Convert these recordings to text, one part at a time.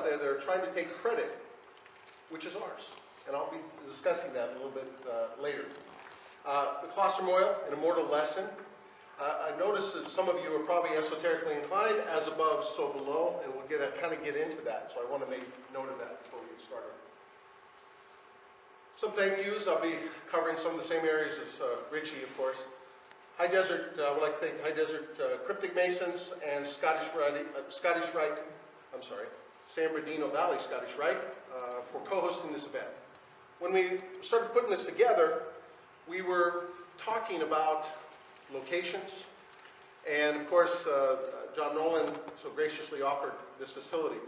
out there that are trying to take credit, which is ours. And I'll be discussing that a little bit later. The colostrum oil, an immortal lesson. I notice that some of you are probably esoterically inclined, as above, so below, and we'll kind of get into that. So I want to make note of that before we get started. Some thank yous. I'll be covering some of the same areas as Richie, of course. High Desert, I would like to thank High Desert Cryptic Masons and San Bernardino Valley Scottish Rite for co-hosting this event. When we started putting this together, we were talking about locations, and of course, John Nolan so graciously offered this facility.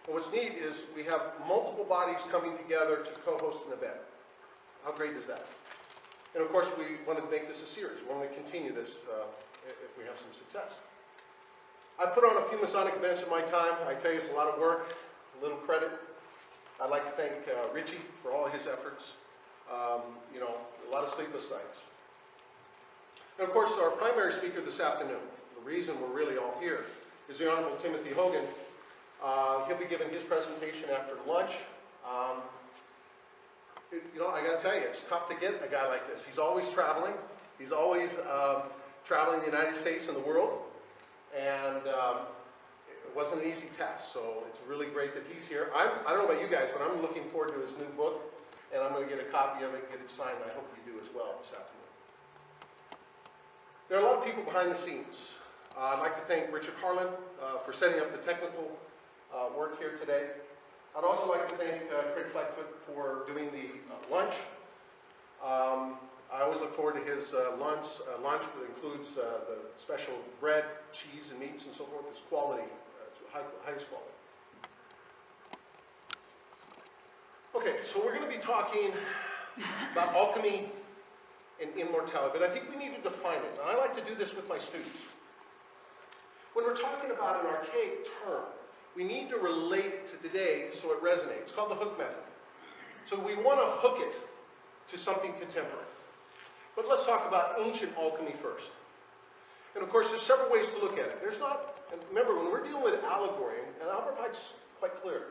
And what's neat is we have multiple bodies coming together to co-host an event. How great is that? And of course, we want to make this a series. We want to continue this if we have some success. I put on a few Masonic events in my time. I tell you, it's a lot of work, a little credit. I'd like to thank Richie for all his efforts. You know, a lot of sleepless nights. And of course, our primary speaker this afternoon, the reason we're really all here, is the Honorable Timothy Hogan. He'll be giving his presentation after lunch. You know, I got to tell you, it's tough to get a guy like this. He's always traveling. He's always traveling the United States and the world. And it wasn't an easy task, so it's really great that he's here. I don't know about you guys, but I'm looking forward to his new book, and I'm going to get a copy of it and get it signed. I hope you do as well this afternoon. There are a lot of people behind the scenes. I'd like to thank Richard Harlan for setting up the technical work here today. I'd also like to thank Craig Flackfoot for doing the lunch. I always look forward to his lunch. Lunch that includes the special bread, cheese, and meats and so forth. It's quality, highest quality. Okay, so we're going to be talking about alchemy and immortality, but I think we need to define it. And I like to do this with my students. When we're talking about an archaic term, we need to relate it to today so it resonates. It's called the hook method. So we want to hook it to something contemporary. But let's talk about ancient alchemy first. And of course, there's several ways to look at it. There's not, and remember, when we're dealing with allegory, and Albert Pike's quite clear,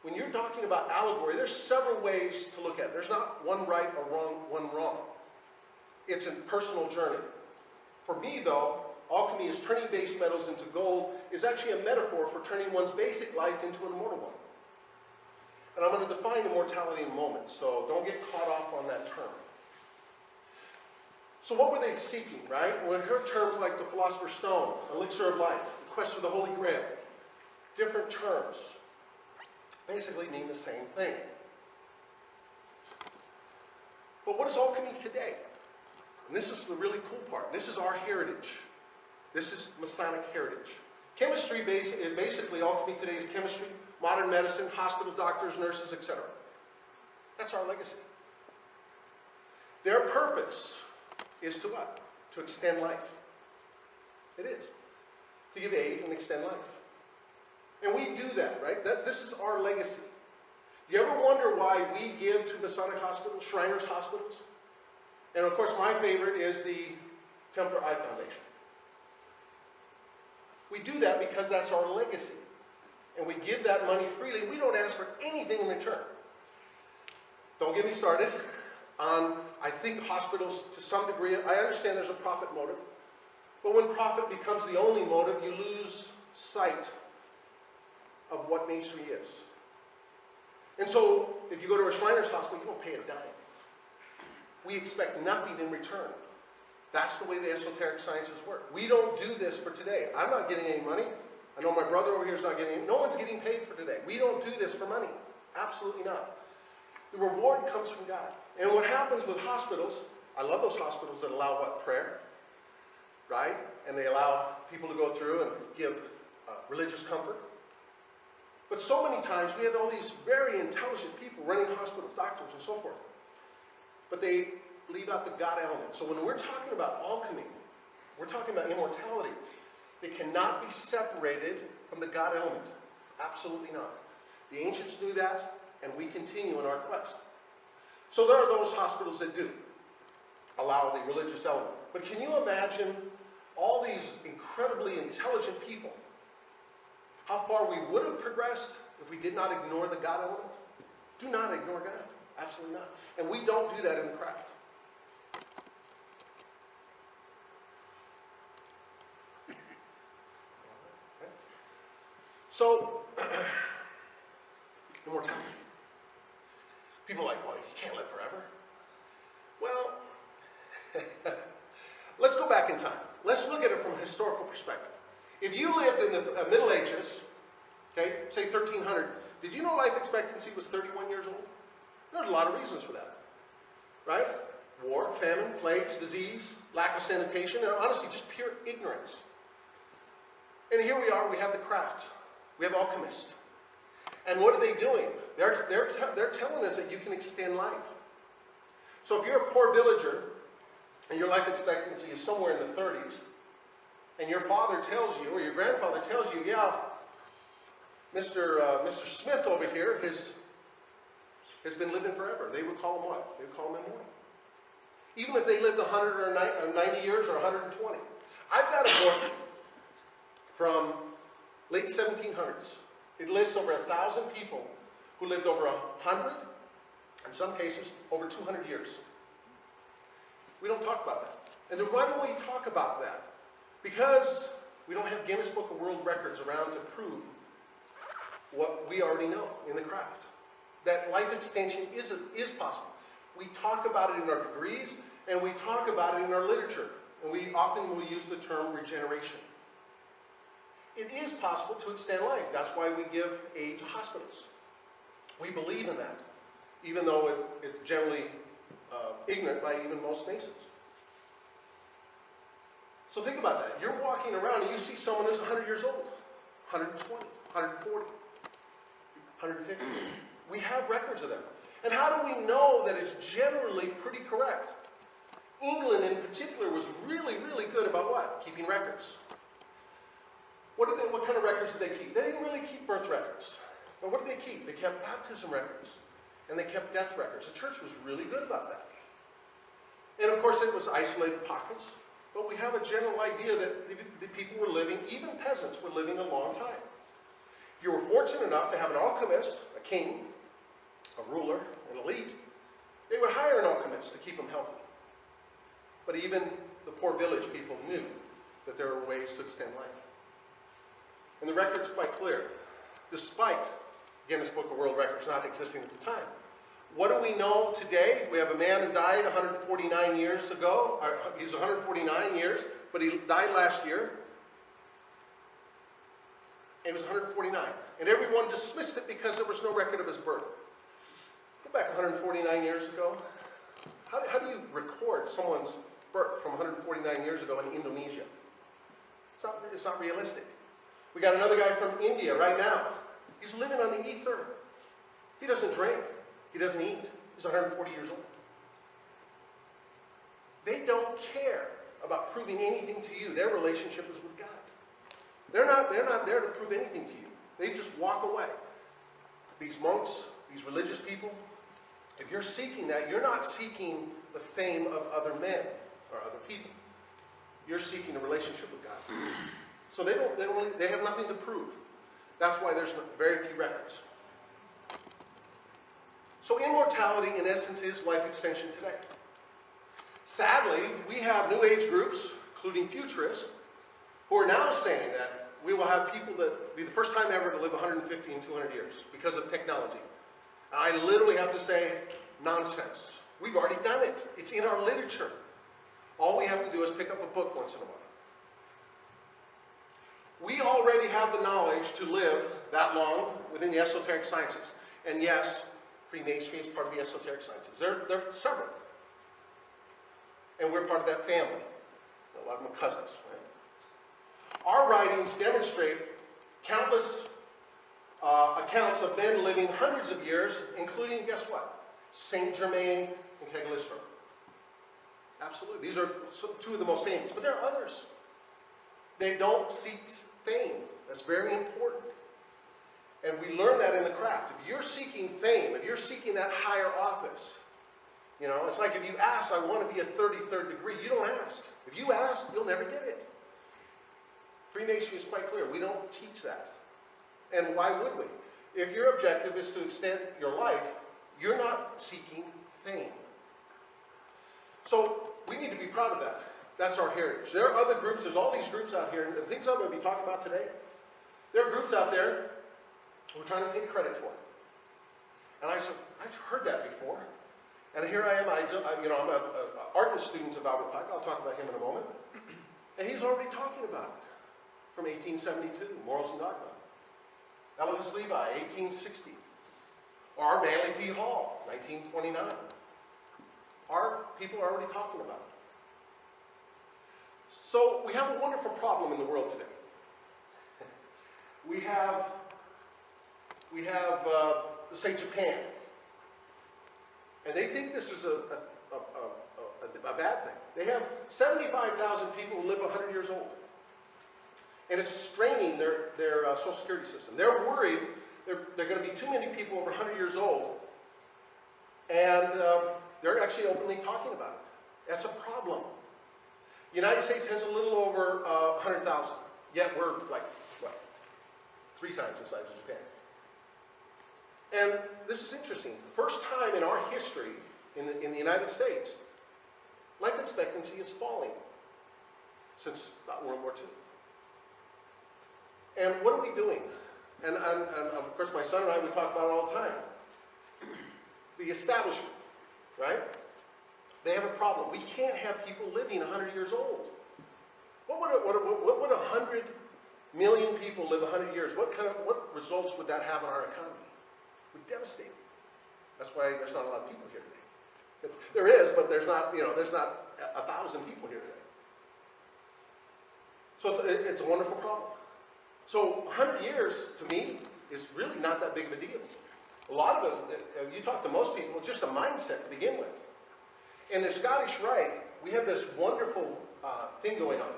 when you're talking about allegory, there's several ways to look at it. There's not one right or one wrong. It's a personal journey. For me, though, alchemy is turning base metals into gold is actually a metaphor for turning one's basic life into an immortal one. And I'm going to define immortality in a moment, so don't get caught off on that term. So what were they seeking, right? When we heard terms like the Philosopher's Stone, elixir of life, the quest for the Holy Grail, different terms basically mean the same thing. But what is alchemy today? And this is the really cool part. This is our heritage. This is Masonic heritage. Chemistry, basically alchemy today is chemistry, modern medicine, hospital doctors, nurses, etc. That's our legacy. Their purpose is to what? To extend life. It is. To give aid and extend life. And we do that, right? This is our legacy. You ever wonder why we give to Masonic hospitals, Shriners hospitals? And of course, my favorite is the Templar Eye Foundation. We do that because that's our legacy. And we give that money freely. We don't ask for anything in return. Don't get me started on, I think hospitals, to some degree, I understand there's a profit motive. But when profit becomes the only motive, you lose sight of what masonry is. And so, if you go to a Shriners hospital, you don't pay a dime. We expect nothing in return. That's the way the esoteric sciences work. We don't do this for today. I'm not getting any money. I know my brother over here is not getting any. No one's getting paid for today. We don't do this for money. Absolutely not. The reward comes from God. And what happens with hospitals, I love those hospitals that allow what? Prayer, right? And they allow people to go through and give religious comfort. But so many times we have all these very intelligent people running hospitals, doctors, and so forth. But they leave out the God element. So when we're talking about alchemy, we're talking about immortality. It cannot be separated from the God element. Absolutely not. The ancients knew that, and we continue in our quest. So there are those hospitals that do allow the religious element. But can you imagine all these incredibly intelligent people, how far we would have progressed if we did not ignore the God element? Do not ignore God. Absolutely not. And we don't do that in the craft. Okay. So, immortality. People are like, well, you can't live forever. Well, let's go back in time. Let's look at it from a historical perspective. If you lived in the Middle Ages, okay, say 1300, did you know life expectancy was 31 years old? There's a lot of reasons for that, right? War, famine, plagues, disease, lack of sanitation, and honestly, just pure ignorance. And here we are, we have the craft. We have alchemists. And what are they doing? They're telling us that you can extend life. So if you're a poor villager, and your life expectancy is somewhere in the 30s, and your father tells you, or your grandfather tells you, yeah, Mr. Smith over here has been living forever. They would call him what? They would call him immortal. Even if they lived 100 or 90 years or 120. I've got a book from late 1700s. It lists over 1,000 people who lived over 100, in some cases, over 200 years. We don't talk about that. And then why don't we talk about that? Because we don't have Guinness Book of World Records around to prove what we already know in the craft. That life extension is possible. We talk about it in our degrees, and we talk about it in our literature. And we often will use the term regeneration. It is possible to extend life. That's why we give aid to hospitals. We believe in that, even though it's generally ignorant by even most nations. So think about that. You're walking around and you see someone who's 100 years old, 120, 140, 150. We have records of them. And how do we know that it's generally pretty correct? England in particular was really, really good about what? Keeping records. What kind of records did they keep? They didn't really keep birth records. But what did they keep? They kept baptism records. And they kept death records. The church was really good about that. And of course it was isolated pockets. But we have a general idea that the people were living, even peasants were living a long time. If you were fortunate enough to have an alchemist, a king, a ruler, an elite, they would hire an alchemist to keep them healthy. But even the poor village people knew that there were ways to extend life. And the record's quite clear, despite Guinness Book of World Records not existing at the time. What do we know today? We have a man who died 149 years ago. He's 149 years, but he died last year. And he was 149. And everyone dismissed it because there was no record of his birth. Go back 149 years ago. How do you record someone's birth from 149 years ago in Indonesia? It's not realistic. We got another guy from India right now. He's living on the ether. He doesn't drink. He doesn't eat. He's 140 years old. They don't care about proving anything to you. Their relationship is with God. They're not there to prove anything to you. They just walk away. These monks, these religious people, if you're seeking that, you're not seeking the fame of other men or other people. You're seeking a relationship with God. So they have nothing to prove. That's why there's very few records. So immortality, in essence, is life extension today. Sadly, we have New Age groups, including futurists, who are now saying that we will have people that be the first time ever to live 150 and 200 years because of technology. I literally have to say, nonsense. We've already done it. It's in our literature. All we have to do is pick up a book once in a while. We already have the knowledge to live that long within the esoteric sciences. And yes, Freemasonry is part of the esoteric sciences. There are several. And we're part of that family. A lot of them are cousins, right? Our writings demonstrate countless accounts of men living hundreds of years, including, guess what? Saint Germain and Cagliostro. Absolutely. These are two of the most famous. But there are others. They don't seek fame. That's very important. And we learn that in the craft. If you're seeking fame, if you're seeking that higher office, you know, it's like if you ask, I want to be a 33rd degree, you don't ask. If you ask, you'll never get it. Freemasonry is quite clear. We don't teach that. And why would we? if your objective is to extend your life, you're not seeking fame. So we need to be proud of that. That's our heritage. There are other groups, there's all these groups out here, and the things I'm going to be talking about today, there are groups out there who are trying to take credit for it. And I said, I've heard that before. And here I am, I'm an art student of Albert Pike. I'll talk about him in a moment. And he's already talking about it from 1872, Morals and Dogma. Eliphas Levi, 1860. Or Manly P. Hall, 1929. Our people are already talking about it. So we have a wonderful problem in the world today. We have say Japan, and they think this is a bad thing. They have 75,000 people who live 100 years old, and it's straining their Social Security system. They're worried there are going to be too many people over 100 years old, and they're actually openly talking about it. That's a problem. The United States has a little over 100,000, yet we're like, what, 3 times the size of Japan. And this is interesting. The first time in our history in the United States, life expectancy is falling since about World War II. And what are we doing? And of course, my son and I, we talk about it all the time. The establishment, right? They have a problem. We can't have people living 100 years old. What would 100 million people live 100 years? What results would that have on our economy? It would devastate. That's why there's not a lot of people here today. There is, but there's not 1,000 people here today. So it's a wonderful problem. So 100 years, to me, is really not that big of a deal. A lot of it, you talk to most people, it's just a mindset to begin with. In the Scottish Rite, we have this wonderful thing going on.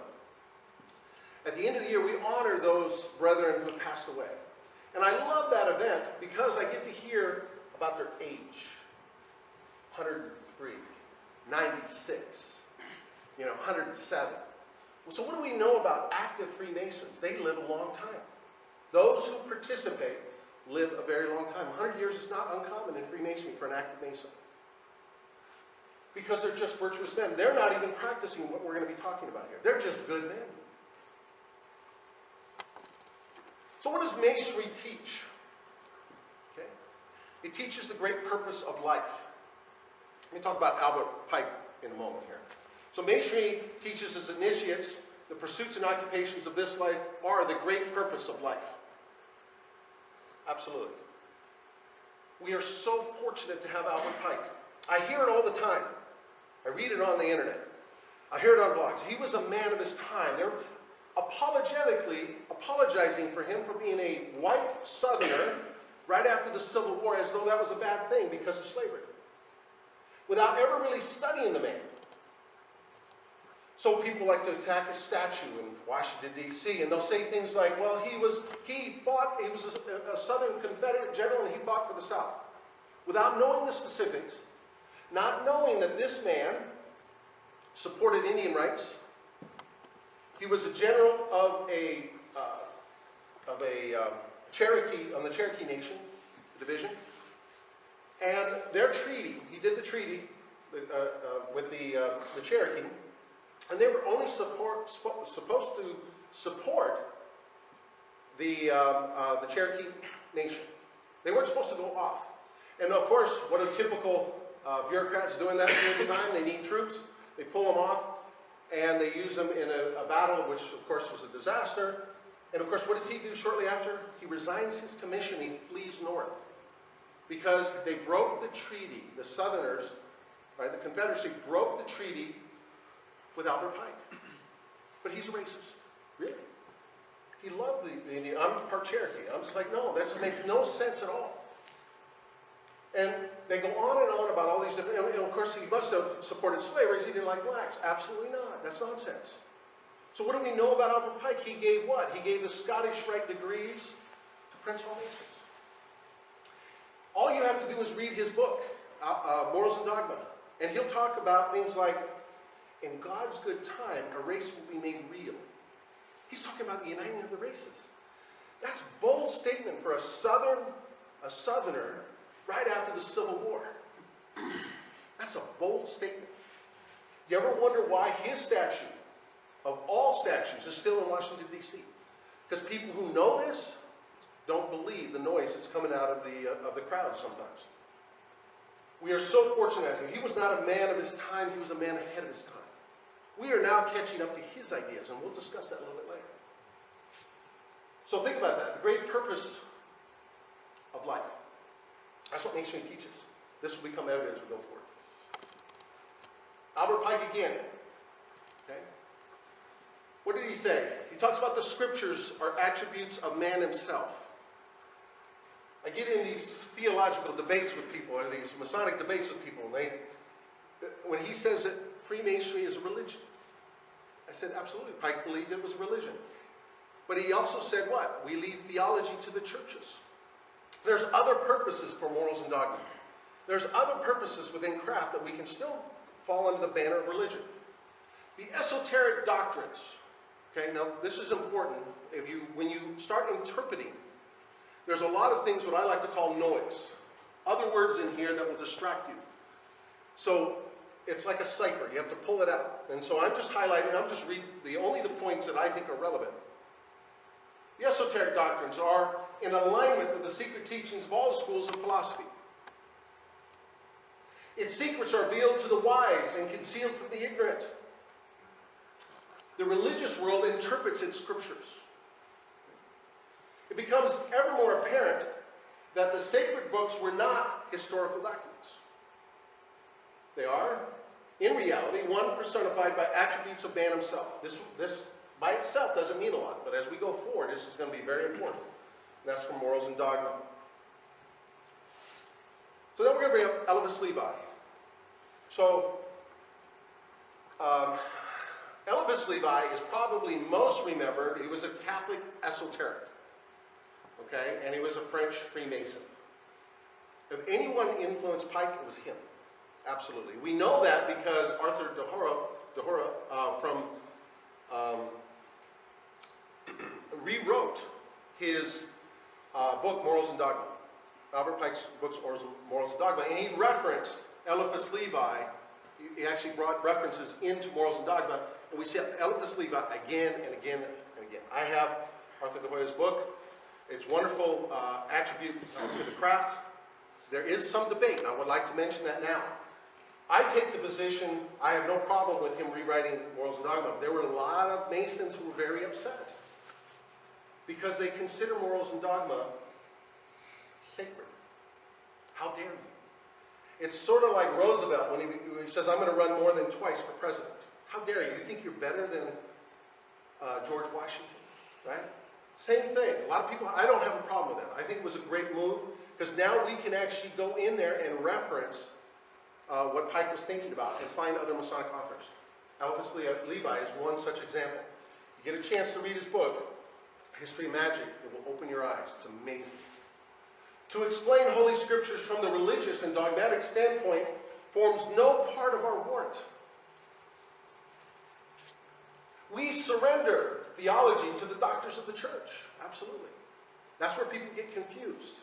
At the end of the year, we honor those brethren who have passed away. And I love that event because I get to hear about their age. 103, 96, 107. So what do we know about active Freemasons? They live a long time. Those who participate live a very long time. 100 years is not uncommon in Freemasonry for an active Mason. Because they're just virtuous men. They're not even practicing what we're going to be talking about here. They're just good men. So what does Masonry teach? Okay. It teaches the great purpose of life. Let me talk about Albert Pike in a moment here. So Masonry teaches its initiates the pursuits and occupations of this life are the great purpose of life. Absolutely. We are so fortunate to have Albert Pike. I hear it all the time. I read it on the internet. I hear it on blogs. He was a man of his time. They're apologizing for him for being a white Southerner right after the Civil War as though that was a bad thing because of slavery, without ever really studying the man. So people like to attack his statue in Washington, D.C., and they'll say things like, well, he was a Southern Confederate general and he fought for the South, without knowing the specifics, not knowing that this man supported Indian rights. He was a general of a Cherokee, on the Cherokee Nation division, and their treaty, he did the treaty with the Cherokee, and they were only supposed to support the Cherokee Nation. They weren't supposed to go off. And of course, what are typical bureaucrats do in that period of time? They need troops, they pull them off, and they use them in a battle, which of course was a disaster. And of course, what does he do shortly after? He resigns his commission, he flees north. Because they broke the treaty, the Southerners, right, the Confederacy broke the treaty with Albert Pike. But he's a racist. Really? He loved the Indian. I'm part Cherokee. I'm just like, no, that makes no sense at all. And they go on and on about all these different, and of course he must have supported slavery because he didn't like blacks. Absolutely not. That's nonsense. So what do we know about Albert Pike? He gave what? He gave the Scottish Rite degrees to Prince Hall Masons. All you have to do is read his book, Morals and Dogma, and he'll talk about things like, in God's good time, a race will be made real. He's talking about the uniting of the races. That's a bold statement for a Southern a Southerner, right after the Civil War. That's a bold statement. You ever wonder why his statue, of all statues, is still in Washington, D.C.? Because people who know this don't believe the noise that's coming out of the crowd sometimes. We are so fortunate. He was not a man of his time, he was a man ahead of his time. We are now catching up to his ideas, and we'll discuss that a little bit later. So think about that, the great purpose of life. That's what masonry teaches. This will become evident as we go forward. Albert Pike again. Okay? What did he say? He talks about the scriptures are attributes of man himself. I get in these theological debates with people, or these Masonic debates with people, and when he says that Freemasonry is a religion, I said, absolutely. Pike believed it was a religion. But he also said what? We leave theology to the churches. There's other purposes for morals and dogma. There's other purposes within craft that we can still fall under the banner of religion. The esoteric doctrines. Okay, now this is important. When you start interpreting, there's a lot of things what I like to call noise. Other words in here that will distract you. So it's like a cipher. You have to pull it out. And so I'm just highlighting, I'm just reading only the points that I think are relevant. The esoteric doctrines are in alignment with the secret teachings of all schools of philosophy. Its secrets are revealed to the wise and concealed from the ignorant. The religious world interprets its scriptures. It becomes ever more apparent that the sacred books were not historical documents. They are, in reality, one personified by attributes of man himself. This by itself doesn't mean a lot, but as we go forward, this is going to be very important. And that's from Morals and Dogma. So then we're going to bring up Elvis Levi. So, Elvis Levi is probably most remembered. He was a Catholic esoteric, okay, and he was a French Freemason. If anyone influenced Pike, it was him, absolutely. We know that because Arthur de rewrote his book, Morals and Dogma. Albert Pike's book, Morals and Dogma, and he referenced Eliphas Levi. He actually brought references into Morals and Dogma, and we see Eliphas Levi again and again and again. I have Arthur de Hoy's book. It's wonderful attribute to the craft. There is some debate. I would like to mention that now. I take the position, I have no problem with him rewriting Morals and Dogma. There were a lot of Masons who were very upset because they consider Morals and Dogma sacred. How dare you? It's sort of like Roosevelt when he says, I'm going to run more than twice for president. How dare you? You think you're better than George Washington, right? Same thing. A lot of people, I don't have a problem with that. I think it was a great move because now we can actually go in there and reference what Pike was thinking about and find other Masonic authors. Eliphas Levi is one such example. You get a chance to read his book, History of Magic. It will open your eyes. It's amazing. To explain Holy Scriptures from the religious and dogmatic standpoint forms no part of our warrant. We surrender theology to the doctors of the church. Absolutely. That's where people get confused.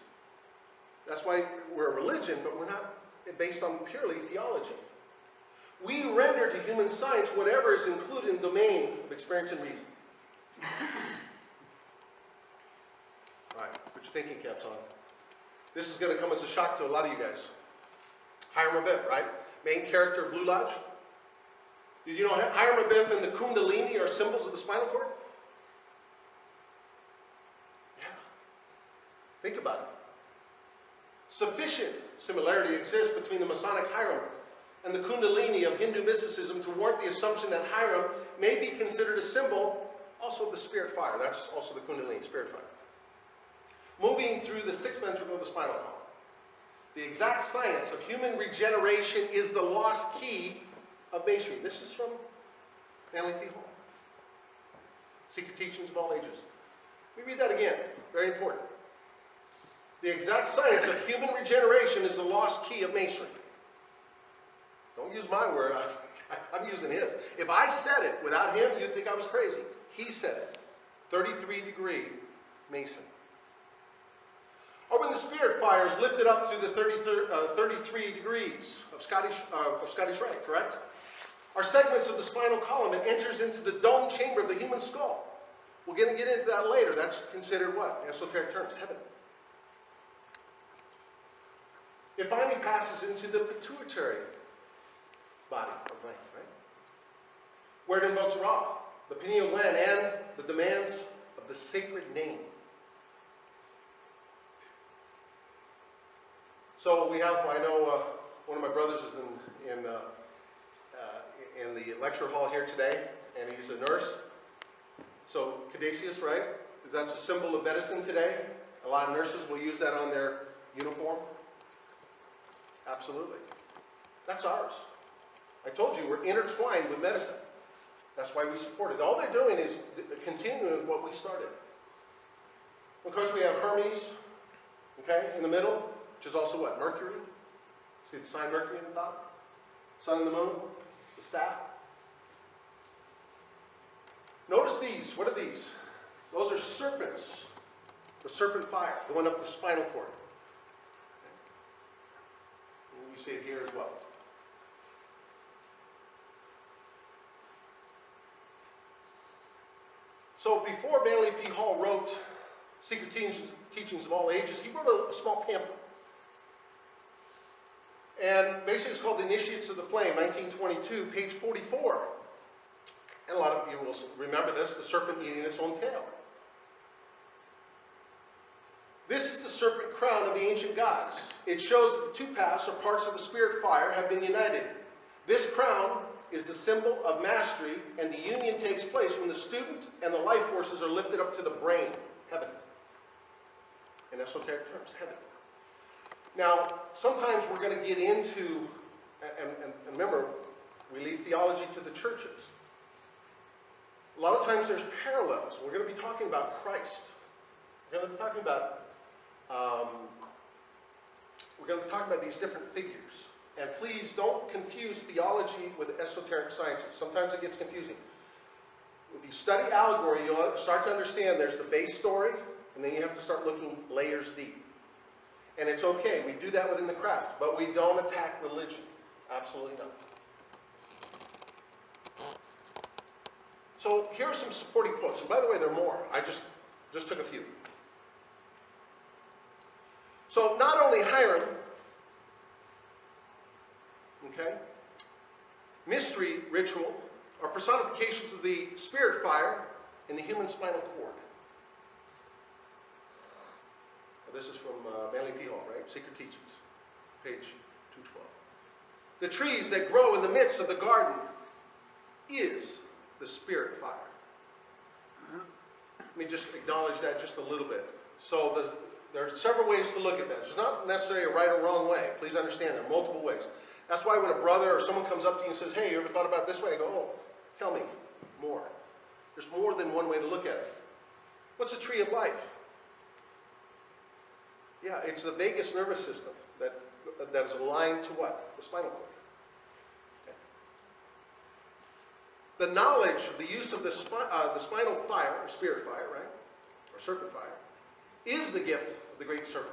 That's why we're a religion, but we're not based on purely theology. We render to human science whatever is included in the domain of experience and reason. All right, put your thinking caps on. This is going to come as a shock to a lot of you guys. Hiram Abiff, right? Main character of Blue Lodge. Did you know Hiram Abiff and the Kundalini are symbols of the spinal cord? Yeah. Think about it. Sufficient similarity exists between the Masonic Hiram and the Kundalini of Hindu mysticism to warrant the assumption that Hiram may be considered a symbol also of the spirit fire. That's also the Kundalini, spirit fire. Moving through the sixth ventricle of the spinal column. The exact science of human regeneration is the lost key of Masonry. This is from Stanley P. Hall. Secret Teachings of All Ages. We read that again. Very important. The exact science of human regeneration is the lost key of Masonry. Don't use my word. I'm using his. If I said it without him, you'd think I was crazy. He said it. 33-degree Mason. or when the spirit fire is lifted up through the 33 degrees of Scottish Rite, correct? Are segments of the spinal column and enters into the dome chamber of the human skull. We're going to get into that later. That's considered what? In esoteric terms, heaven. It finally passes into the pituitary body or brain, right? Where it invokes Ra, the pineal gland, and the demands of the sacred name. So we have, I know one of my brothers is in the lecture hall here today, and he's a nurse. So caduceus, right? That's a symbol of medicine today. A lot of nurses will use that on their uniform. Absolutely. That's ours. I told you, we're intertwined with medicine. That's why we support it. All they're doing is continuing with what we started. Of course, we have Hermes, okay, in the middle, which is also what? Mercury. See the sign Mercury in the top? Sun and the moon, the staff. Notice these. What are these? Those are serpents. The serpent fire going up the spinal cord. And you see it here as well. So before Manly P. Hall wrote Secret Teachings of All Ages, he wrote a small pamphlet. And basically it's called The Initiates of the Flame, 1922, page 44. And a lot of you will remember this, the serpent eating its own tail. This is the serpent crown of the ancient gods. It shows that the two paths or parts of the spirit fire have been united. This crown is the symbol of mastery, and the union takes place when the student and the life forces are lifted up to the brain, heaven. In esoteric terms, heaven. Now, sometimes we're going to get into, and remember, we leave theology to the churches. A lot of times there's parallels. We're going to be talking about Christ. We're going to be talking about these different figures. And please don't confuse theology with esoteric sciences. Sometimes it gets confusing. If you study allegory, you'll start to understand there's the base story, and then you have to start looking layers deep. And it's okay. We do that within the craft, but we don't attack religion. Absolutely not. So here are some supporting quotes. And by the way, there are more. I just took a few. So not only Hiram, okay, mystery, ritual, are personifications of the spirit fire in the human spinal cord. Now, this is from Manly P. Hall, right? Secret Teachings, page 212. The trees that grow in the midst of the garden is the spirit fire. Let me just acknowledge that just a little bit. So there are several ways to look at that. There's not necessarily a right or wrong way. Please understand there are multiple ways. That's why when a brother or someone comes up to you and says, hey, you ever thought about it this way? I go, oh, tell me more. There's more than one way to look at it. What's a tree of life? Yeah, it's the vagus nervous system that is aligned to what? The spinal cord. Okay. The knowledge of the use of the spinal fire, or spirit fire, right? Or serpent fire, is the gift of the great serpent.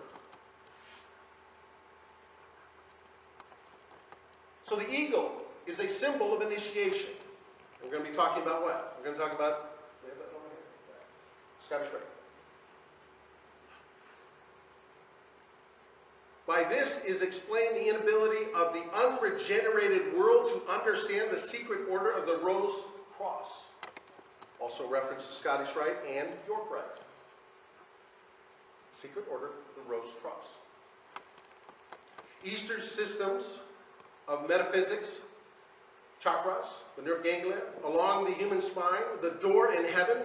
So the eagle is a symbol of initiation. And we're going to be talking about what? We're going to talk about Scottish Rite. By this is explained the inability of the unregenerated world to understand the secret order of the Rose Cross. Also reference to Scottish Rite and York Rite. Secret order of the Rose Cross. Eastern systems of metaphysics, chakras, the nerve ganglia, along the human spine, the door in heaven,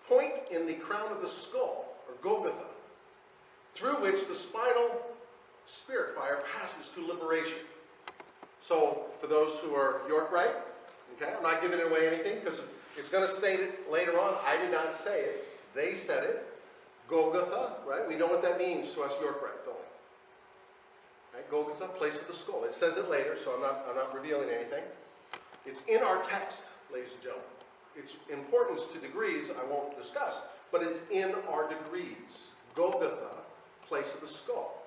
point in the crown of the skull, or Golgotha, through which the spinal spirit fire passes to liberation. So, for those who are York Rite, okay, I'm not giving away anything because it's going to state it later on. I did not say it. They said it. Golgotha, right? We know what that means to us York Rite, don't we? Right? Golgotha, place of the skull. It says it later, so I'm not revealing anything. It's in our text, ladies and gentlemen. Its importance to degrees I won't discuss, but it's in our degrees. Golgotha, place of the skull.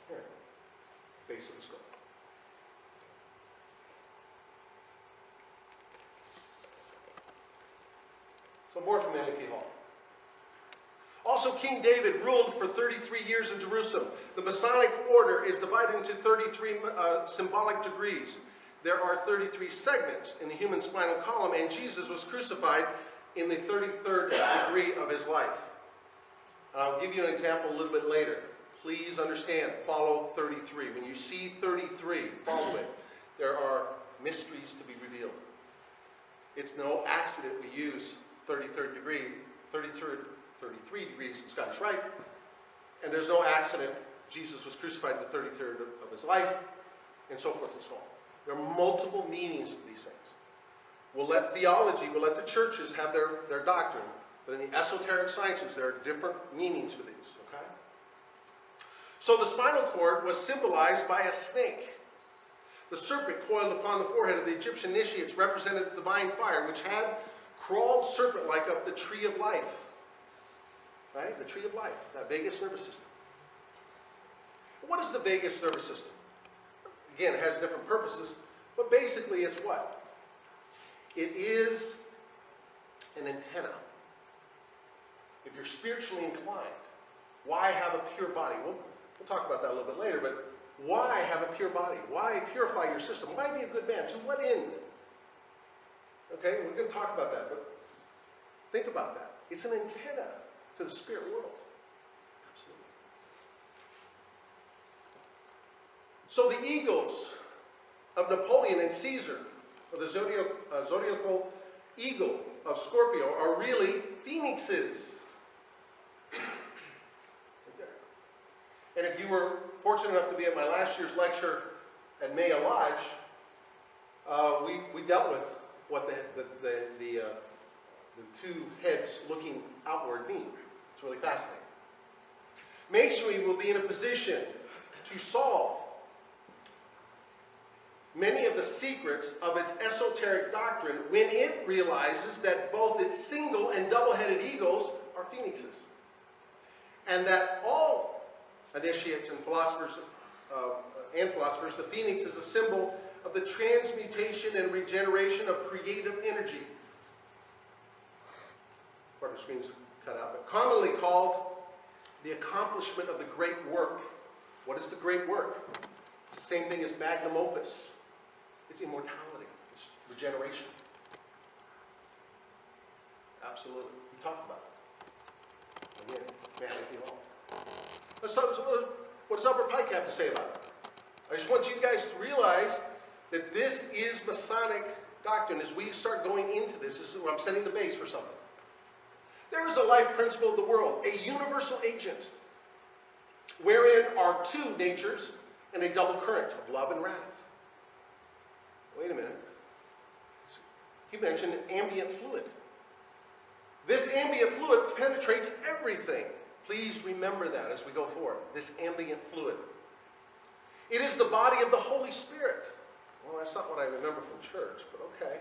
Here, base of the skull. So more from J.P. Hall. Also, King David ruled for 33 years in Jerusalem. The Masonic order is divided into 33 symbolic degrees. There are 33 segments in the human spinal column, and Jesus was crucified in the 33rd degree of his life. I'll give you an example a little bit later. Please understand, follow 33. When you see 33, follow it. There are mysteries to be revealed. It's no accident we use 33rd degree, 33 degrees in Scottish Rite, and there's no accident Jesus was crucified the 33rd of his life, and so forth and so on. There are multiple meanings to these things. We'll let theology, we'll let the churches have their doctrine, but in the esoteric sciences, there are different meanings for these, okay? So the spinal cord was symbolized by a snake. The serpent coiled upon the forehead of the Egyptian initiates represented the divine fire, which had crawled serpent-like up the tree of life. Right? The tree of life, that vagus nervous system. What is the vagus nervous system? Again, it has different purposes, but basically it's what? It is an antenna. If you're spiritually inclined, why have a pure body? We'll talk about that a little bit later, but why have a pure body? Why purify your system? Why be a good man? To what end? Okay, we're going to talk about that, but think about that. It's an antenna to the spirit world. Absolutely. So the eagles of Napoleon and Caesar, of the zodiacal eagle of Scorpio, are really phoenixes. Okay. And if you were fortunate enough to be at my last year's lecture at Maya Lodge, we dealt with what the two heads looking outward mean. It's really fascinating. Masonry will be in a position to solve many of the secrets of its esoteric doctrine when it realizes that both its single and double-headed eagles are phoenixes. And that all initiates and philosophers, the phoenix is a symbol of the transmutation and regeneration of creative energy. Part of the screen's cut out, but commonly called the accomplishment of the great work. What is the great work? It's the same thing as magnum opus. It's immortality. It's regeneration. Absolutely. We talked about it. Again, J.P. Hall. What does Upper Pike have to say about it? I just want you guys to realize that this is Masonic doctrine. As we start going into this is where I'm setting the base for something. There is a life principle of the world, a universal agent, wherein are two natures and a double current of love and wrath. Wait a minute. He mentioned ambient fluid. This ambient fluid penetrates everything. Please remember that as we go forward. This ambient fluid. It is the body of the Holy Spirit. Well, that's not what I remember from church, but okay.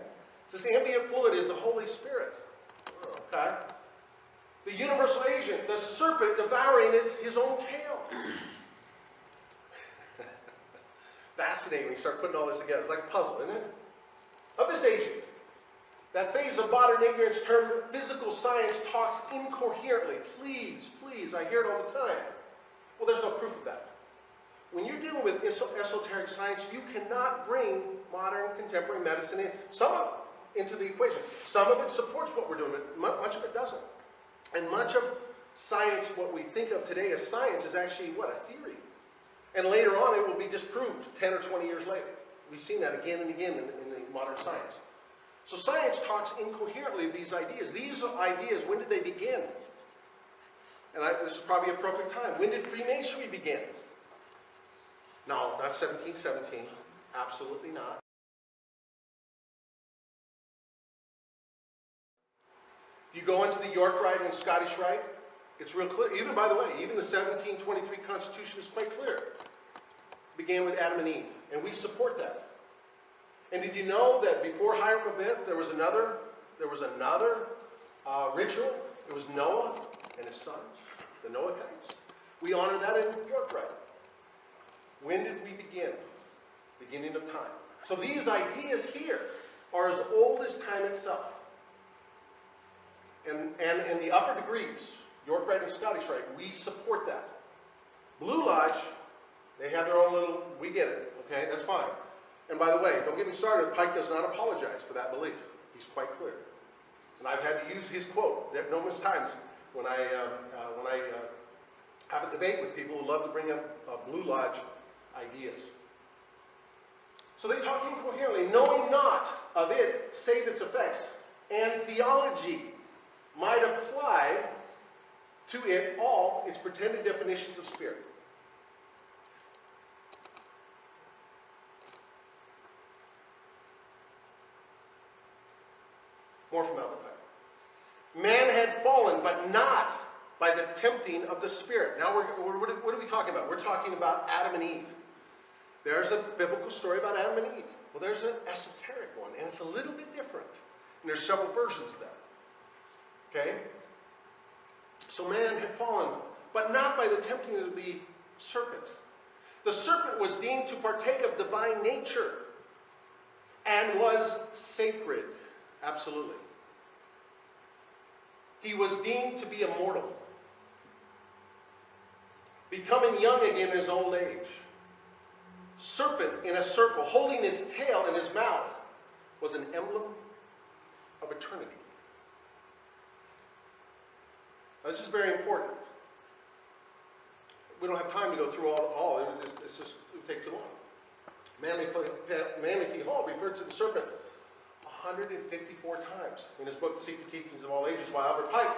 This ambient fluid is the Holy Spirit. Okay. The universal agent, the serpent devouring his own tail. Fascinating when you start putting all this together. It's like a puzzle, isn't it? Of this agent, that phase of modern ignorance termed physical science talks incoherently. Please, please, I hear it all the time. Well, there's no proof of that. When you're dealing with esoteric science, you cannot bring modern contemporary medicine into the equation. Some of it supports what we're doing, but much of it doesn't. And much of science, what we think of today as science, is actually, what, a theory. And later on, it will be disproved 10 or 20 years later. We've seen that again and again in the modern science. So science talks incoherently of these ideas. These ideas, when did they begin? And this is probably an appropriate time. When did Freemasonry begin? No, not 1717. Absolutely not. If you go into the York Rite and Scottish Rite, it's real clear. Even, by the way, even the 1723 Constitution is quite clear. It began with Adam and Eve, and we support that. And did you know that before Hiram Abiff, there was another ritual? It was Noah and his sons, the Noahites, We honor that in York Rite. When did we begin? Beginning of time. So these ideas here are as old as time itself. And in the upper degrees, York Rite and Scottish Rite, we support that. Blue Lodge, they have their own little, we get it, okay, that's fine. And by the way, don't get me started, Pike does not apologize for that belief. He's quite clear. And I've had to use his quote numerous times when I have a debate with people who love to bring up Blue Lodge ideas. So they talk incoherently, knowing not of it, save its effects, and theology might apply to it all its pretended definitions of spirit. More from Albert Pike. Man had fallen, but not by the tempting of the Spirit. Now, what are we talking about? We're talking about Adam and Eve. There's a biblical story about Adam and Eve. Well, there's an esoteric one, and it's a little bit different. And there's several versions of that. Okay? So man had fallen, but not by the tempting of the serpent. The serpent was deemed to partake of divine nature and was sacred. Absolutely. He was deemed to be immortal, becoming young again in his old age. Serpent in a circle, holding his tail in his mouth, was an emblem of eternity. Now, this is very important. We don't have time to go through all. It would take too long. Manly P. Hall referred to the serpent 154 times in his book, The Secret Teachings of All Ages, while Albert Pike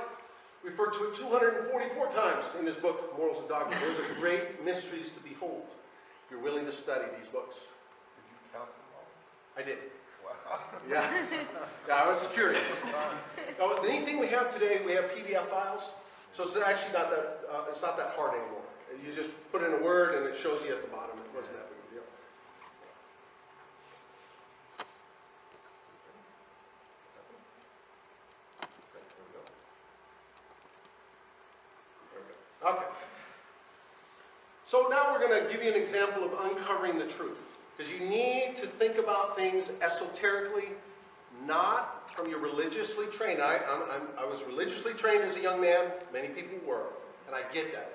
referred to it 244 times in his book, Morals and Dogma. Those are great mysteries to behold. If you're willing to study these books. Did you count them all? I did. Wow. Yeah, I was curious. Now, the neat thing we have today, we have PDF files, so it's actually not that, it's not that hard anymore. You just put in a word and it shows you at the bottom. It wasn't that big a deal. Okay. So now we're going to give you an example of uncovering the truth. Because you need to think about things esoterically, not from your religiously trained. I was religiously trained as a young man. Many people were. And I get that.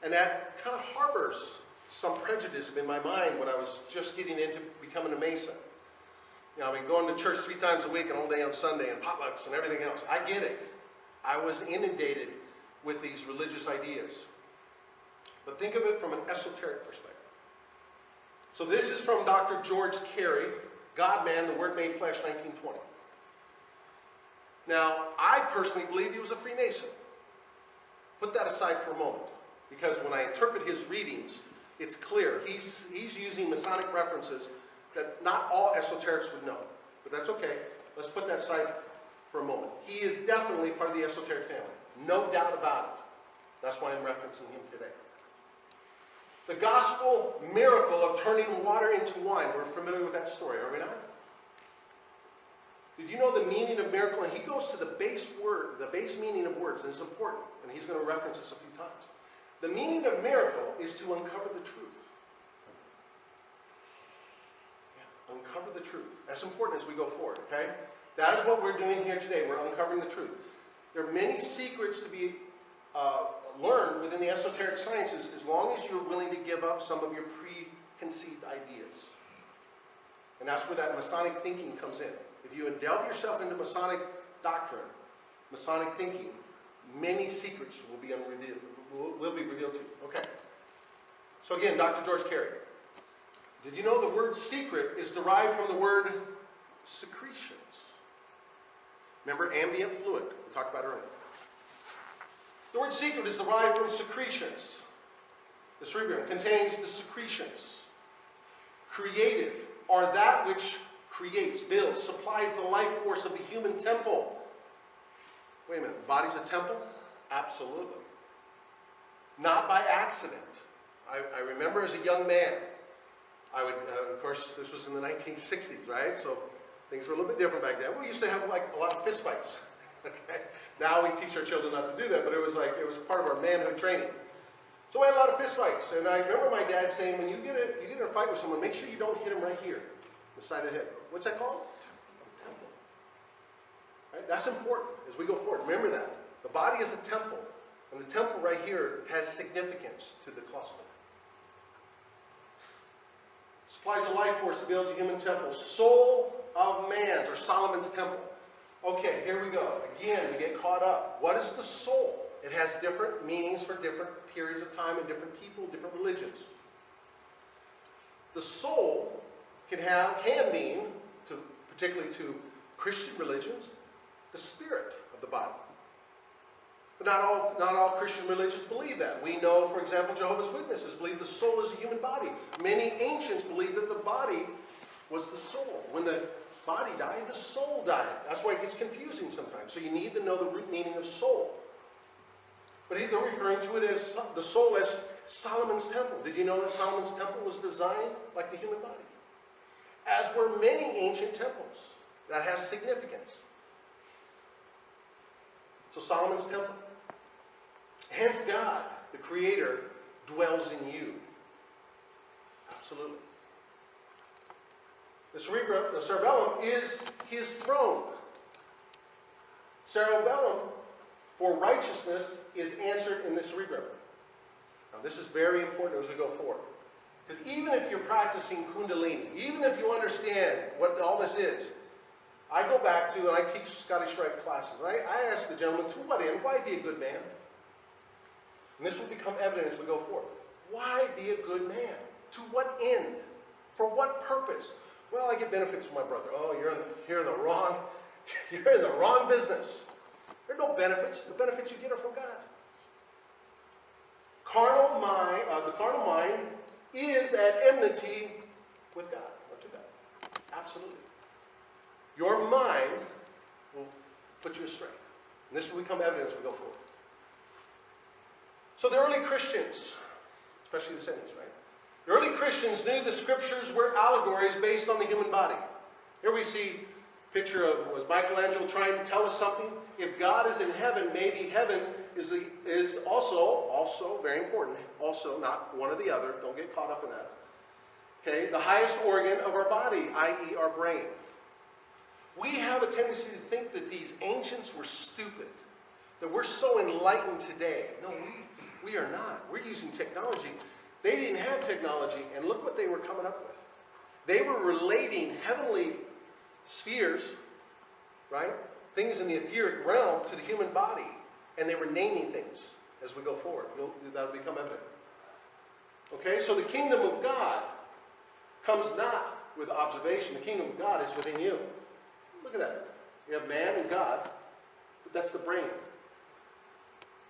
And that kind of harbors some prejudice in my mind when I was just getting into becoming a Mason. You know, I mean, going to church 3 times a week and all day on Sunday and potlucks and everything else. I get it. I was inundated with these religious ideas. But think of it from an esoteric perspective. So this is from Dr. George Carey, God-Man, the Word Made Flesh, 1920. Now, I personally believe he was a Freemason. Put that aside for a moment, because when I interpret his readings, it's clear. He's using Masonic references that not all esoterics would know. But that's okay. Let's put that aside for a moment. He is definitely part of the esoteric family. No doubt about it. That's why I'm referencing him today. The gospel miracle of turning water into wine. We're familiar with that story, are we not? Did you know the meaning of miracle? And he goes to the base word, the base meaning of words, and it's important. And he's going to reference this a few times. The meaning of miracle is to uncover the truth. Yeah, uncover the truth. That's important as we go forward, okay? That is what we're doing here today. We're uncovering the truth. There are many secrets to be learned within the esoteric sciences as long as you're willing to give up some of your preconceived ideas. And that's where that Masonic thinking comes in. If you delve yourself into Masonic doctrine, Masonic thinking, many secrets will be revealed to you. Okay. So again, Dr. George Carey. Did you know the word secret is derived from the word secretions? Remember ambient fluid we talked about earlier. The word secret is derived from secretions. The cerebrum contains the secretions. Creative are that which creates, builds, supplies the life force of the human temple. Wait a minute, the body's a temple? Absolutely. Not by accident. I remember as a young man, I would, of course, this was in the 1960s, right? So things were a little bit different back then. We used to have like a lot of fist fights. Okay? Now we teach our children not to do that, but it was part of our manhood training. So we had a lot of fist fights, and I remember my dad saying, when you get in a fight with someone, make sure you don't hit him right here, the side of the head. What's that called? Temple. Right? That's important as we go forward. Remember that. The body is a temple, and the temple right here has significance to the cluster. Supplies a life force to build a human temple. Soul of man's, or Solomon's temple. Okay, here we go. Again, we get caught up. What is the soul? It has different meanings for different periods of time and different people, different religions. The soul can mean, particularly to Christian religions, the spirit of the body. But not all Christian religions believe that. We know, for example, Jehovah's Witnesses believe the soul is a human body. Many ancients believed that the body was the soul. When the body died, the soul died. That's why it gets confusing sometimes. So you need to know the root meaning of soul. But they're referring to it as the soul as Solomon's temple. Did you know that Solomon's temple was designed like the human body? As were many ancient temples. That has significance. So Solomon's temple. Hence God, the Creator, dwells in you. Absolutely. The cerebellum is his throne. Cerebellum for righteousness is answered in the cerebrum. Now this is very important as we go forward. Because even if you're practicing Kundalini, even if you understand what all this is, I go back to, and I teach Scottish Rite classes, and I ask the gentleman, to what end? Why be a good man? And this will become evident as we go forward. Why be a good man? To what end? For what purpose? Well, I get benefits from my brother. Oh, you're in the wrong business. There are no benefits. The benefits you get are from God. The carnal mind is at enmity with God, or to God. Absolutely. Your mind will put you astray. And this will become evident as we go forward. So the early Christians, especially the Sunnis, right? The early Christians knew the scriptures were allegories based on the human body. Here we see a picture of, was Michelangelo trying to tell us something? If God is in heaven, maybe heaven is also very important, also not one or the other, don't get caught up in that. Okay, the highest organ of our body, i.e. our brain. We have a tendency to think that these ancients were stupid, that we're so enlightened today. No, we are not. We're using technology. They didn't have technology, and look what they were coming up with. They were relating heavenly spheres, right? Things in the etheric realm to the human body, and they were naming things as we go forward. That'll become evident. Okay, so the kingdom of God comes not with observation. The kingdom of God is within you. Look at that. You have man and God, but that's the brain.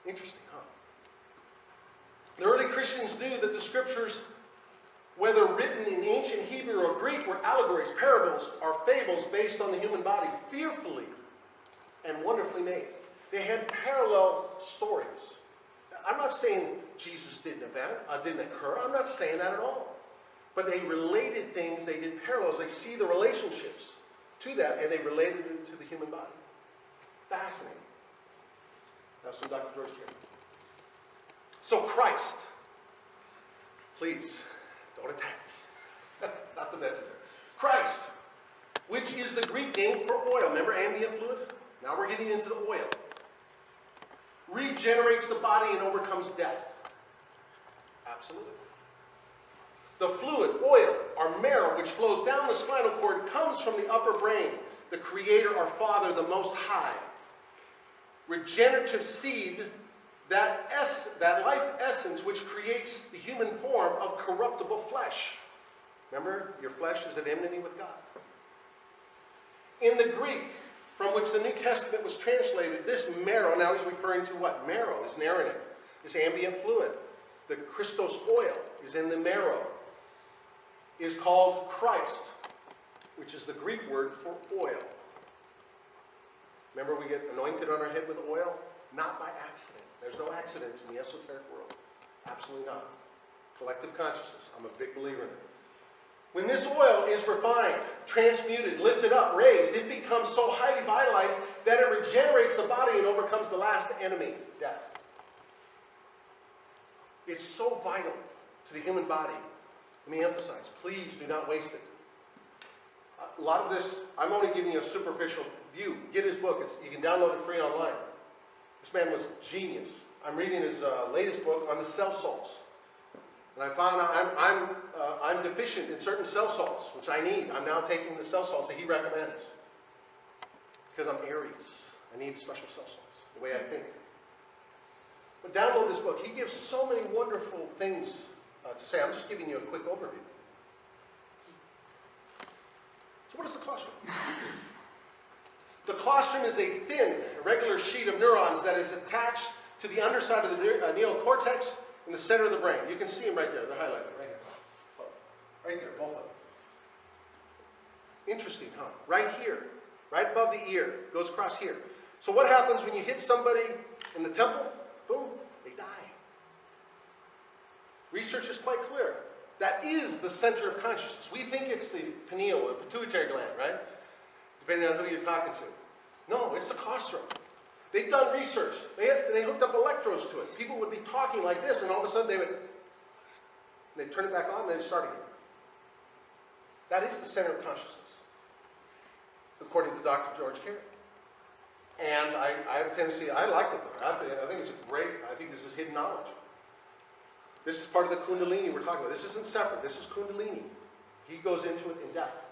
Interesting, huh? The early Christians knew that the scriptures, whether written in ancient Hebrew or Greek, were allegories, parables, or fables based on the human body, fearfully and wonderfully made. They had parallel stories. I'm not saying Jesus didn't occur. I'm not saying that at all. But they related things, they did parallels. They see the relationships to that, and they related it to the human body. Fascinating. That's from Dr. George Carey. So Christ, please, don't attack me. Not the messenger. Christ, which is the Greek name for oil. Remember ambient fluid? Now we're getting into the oil. Regenerates the body and overcomes death. Absolutely. The fluid, oil, or marrow, which flows down the spinal cord, comes from the upper brain, the Creator, our Father, the Most High. Regenerative seed, that life essence which creates the human form of corruptible flesh. Remember, your flesh is at enmity with God. In the Greek, from which the New Testament was translated, this marrow, now he's referring to what? Marrow is narrative. This ambient fluid. The Christos oil is in the marrow. Is called Christ, which is the Greek word for oil. Remember, we get anointed on our head with oil? Not by accident. There's no accidents in the esoteric world. Absolutely not. Collective consciousness. I'm a big believer in it. When this oil is refined, transmuted, lifted up, raised, it becomes so highly vitalized that it regenerates the body and overcomes the last enemy, death. It's so vital to the human body. Let me emphasize, please do not waste it. A lot of this, I'm only giving you a superficial view. Get his book. You can download it free online. This man was genius. I'm reading his latest book on the cell salts. And I found out I'm deficient in certain cell salts, which I need. I'm now taking the cell salts that he recommends. Because I'm Aries. I need special cell salts, the way I think. But download this book. He gives so many wonderful things to say. I'm just giving you a quick overview. So what is the colostrum? The colostrum is a thin, irregular sheet of neurons that is attached to the underside of the neocortex in the center of the brain. You can see them right there. They're highlighted right here. Right there, both of them. Interesting, huh? Right here, right above the ear, goes across here. So what happens when you hit somebody in the temple? Boom, they die. Research is quite clear. That is the center of consciousness. We think it's the pineal, the pituitary gland, right? Depending on who you're talking to. No, it's the colostrum. They've done research. They hooked up electrodes to it. People would be talking like this, and all of a sudden they'd turn it back on, and they'd start again. That is the center of consciousness, according to Dr. George Carey. And I have a tendency, I like the theory. I think it's great. I think this is hidden knowledge. This is part of the Kundalini we're talking about. This isn't separate. This is Kundalini. He goes into it in depth.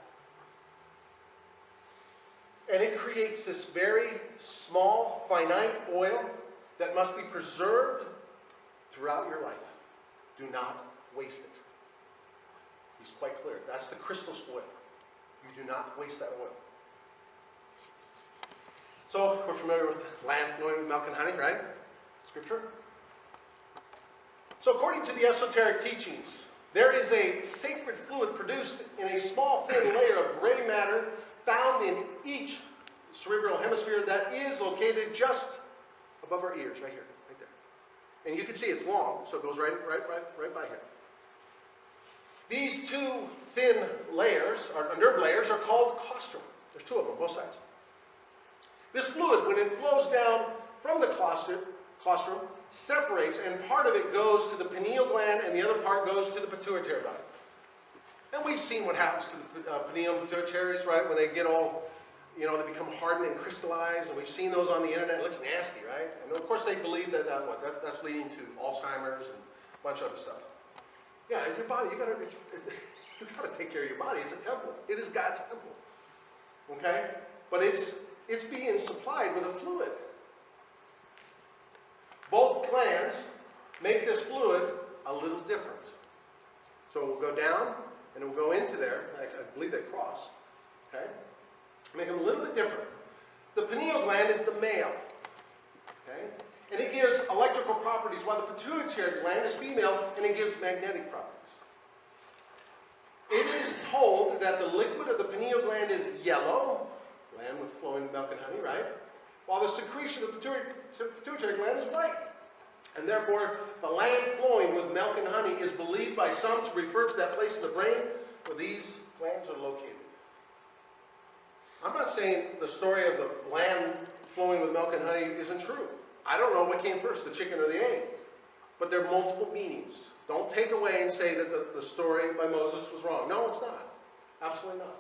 And it creates this very small, finite oil that must be preserved throughout your life. Do not waste it. He's quite clear. That's the Christos oil. You do not waste that oil. So, we're familiar with land flowing with milk and honey, right? Scripture. So, according to the esoteric teachings, there is a sacred fluid produced in a small, thin layer of gray matter found in each cerebral hemisphere that is located just above our ears, right here, right there. And you can see it's long, so it goes right by here. These two thin layers, or nerve layers, are called colostrum. There's two of them, both sides. This fluid, when it flows down from the colostrum, separates, and part of it goes to the pineal gland, and the other part goes to the pituitary gland. And we've seen what happens to the pineal and pituitaries, right? When they get all, they become hardened and crystallized, and we've seen those on the internet. It looks nasty, right? And of course they believe that's leading to Alzheimer's and a bunch of other stuff. Yeah, your body, you gotta take care of your body. It's a temple. It is God's temple. Okay? But it's being supplied with a fluid. Both glands make this fluid a little different. So it will go down, and it will go into there. I believe they cross. Okay? Make them a little bit different. The pineal gland is the male. Okay? And it gives electrical properties, while the pituitary gland is female, and it gives magnetic properties. It is told that the liquid of the pineal gland is yellow, gland with flowing milk and honey, right? While the secretion of the pituitary gland is white. And therefore, the land flowing with milk and honey is believed by some to refer to that place in the brain where these glands are located. I'm not saying the story of the land flowing with milk and honey isn't true. I don't know what came first, the chicken or the egg. But there are multiple meanings. Don't take away and say that the story by Moses was wrong. No, it's not. Absolutely not.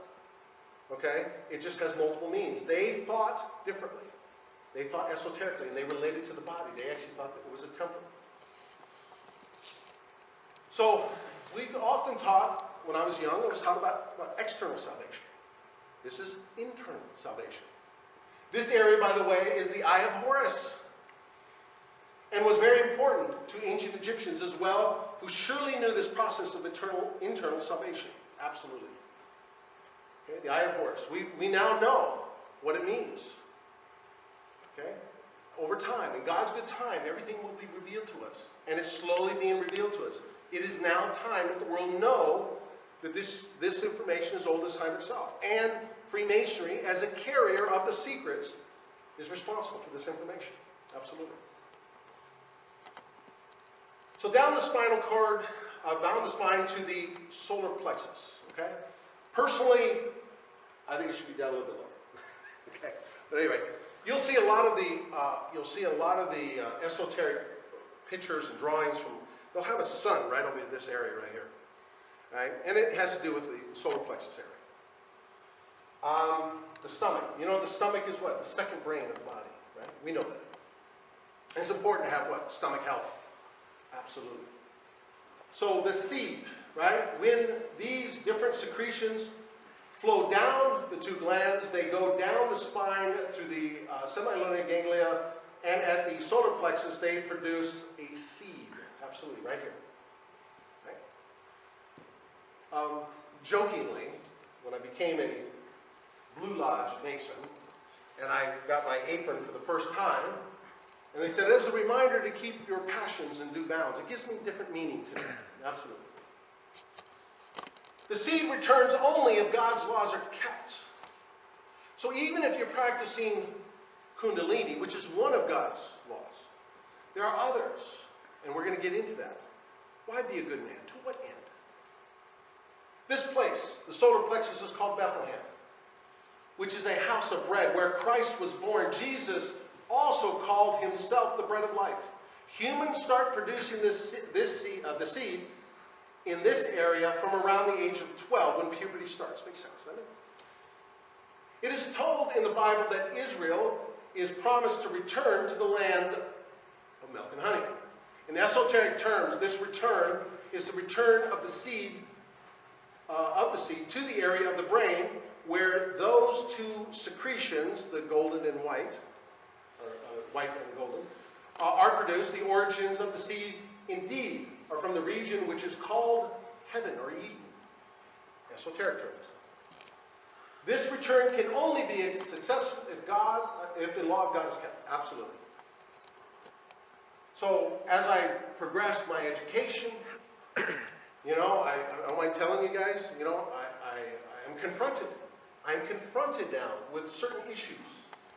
Okay? It just has multiple meanings. They thought differently. They thought esoterically, and they related to the body. They actually thought that it was a temple. So, we often taught, when I was young, I was taught about external salvation. This is internal salvation. This area, by the way, is the Eye of Horus, and was very important to ancient Egyptians as well, who surely knew this process of internal salvation. Absolutely. Okay, the Eye of Horus. We now know what it means. Okay? Over time, in God's good time, everything will be revealed to us. And it's slowly being revealed to us. It is now time that the world know that this information is old as time itself. And Freemasonry, as a carrier of the secrets, is responsible for this information. Absolutely. So down the spinal cord, down the spine to the solar plexus. Okay? Personally, I think it should be down a little bit lower. Okay? But anyway, you'll see a lot of the esoteric pictures and drawings from they'll have a sun right over this area right here. Right? And it has to do with the solar plexus area. The stomach. You know, the stomach is what? The second brain of the body. Right? We know that. And it's important to have what? Stomach health. Absolutely. So the seed, right? When these different secretions flow down the two glands, they go down the spine through the semilunar ganglia, and at the solar plexus, they produce a seed. Absolutely, right here. Right? Jokingly, when I became a Blue Lodge Mason, and I got my apron for the first time, and they said, as a reminder to keep your passions in due bounds. It gives me a different meaning today. Absolutely. The seed returns only if God's laws are kept. So even if you're practicing Kundalini, which is one of God's laws, there are others, and we're going to get into that. Why be a good man? To what end? This place, the solar plexus, is called Bethlehem, which is a house of bread where Christ was born. Jesus also called himself the bread of life. Humans start producing the seed in this area from around the age of 12 when puberty starts. Makes sense, doesn't it? It is told in the Bible that Israel is promised to return to the land of milk and honey. In esoteric terms, this return is the return of the seed to the area of the brain where those two secretions, the golden and white, white and golden, are produced. The origins of the seed, indeed, are from the region which is called heaven or Eden. Esoteric terms. This return can only be successful if the law of God is kept. Absolutely. So, as I progress my education, you know, I don't mind telling you guys, you know, I am confronted. I'm confronted now with certain issues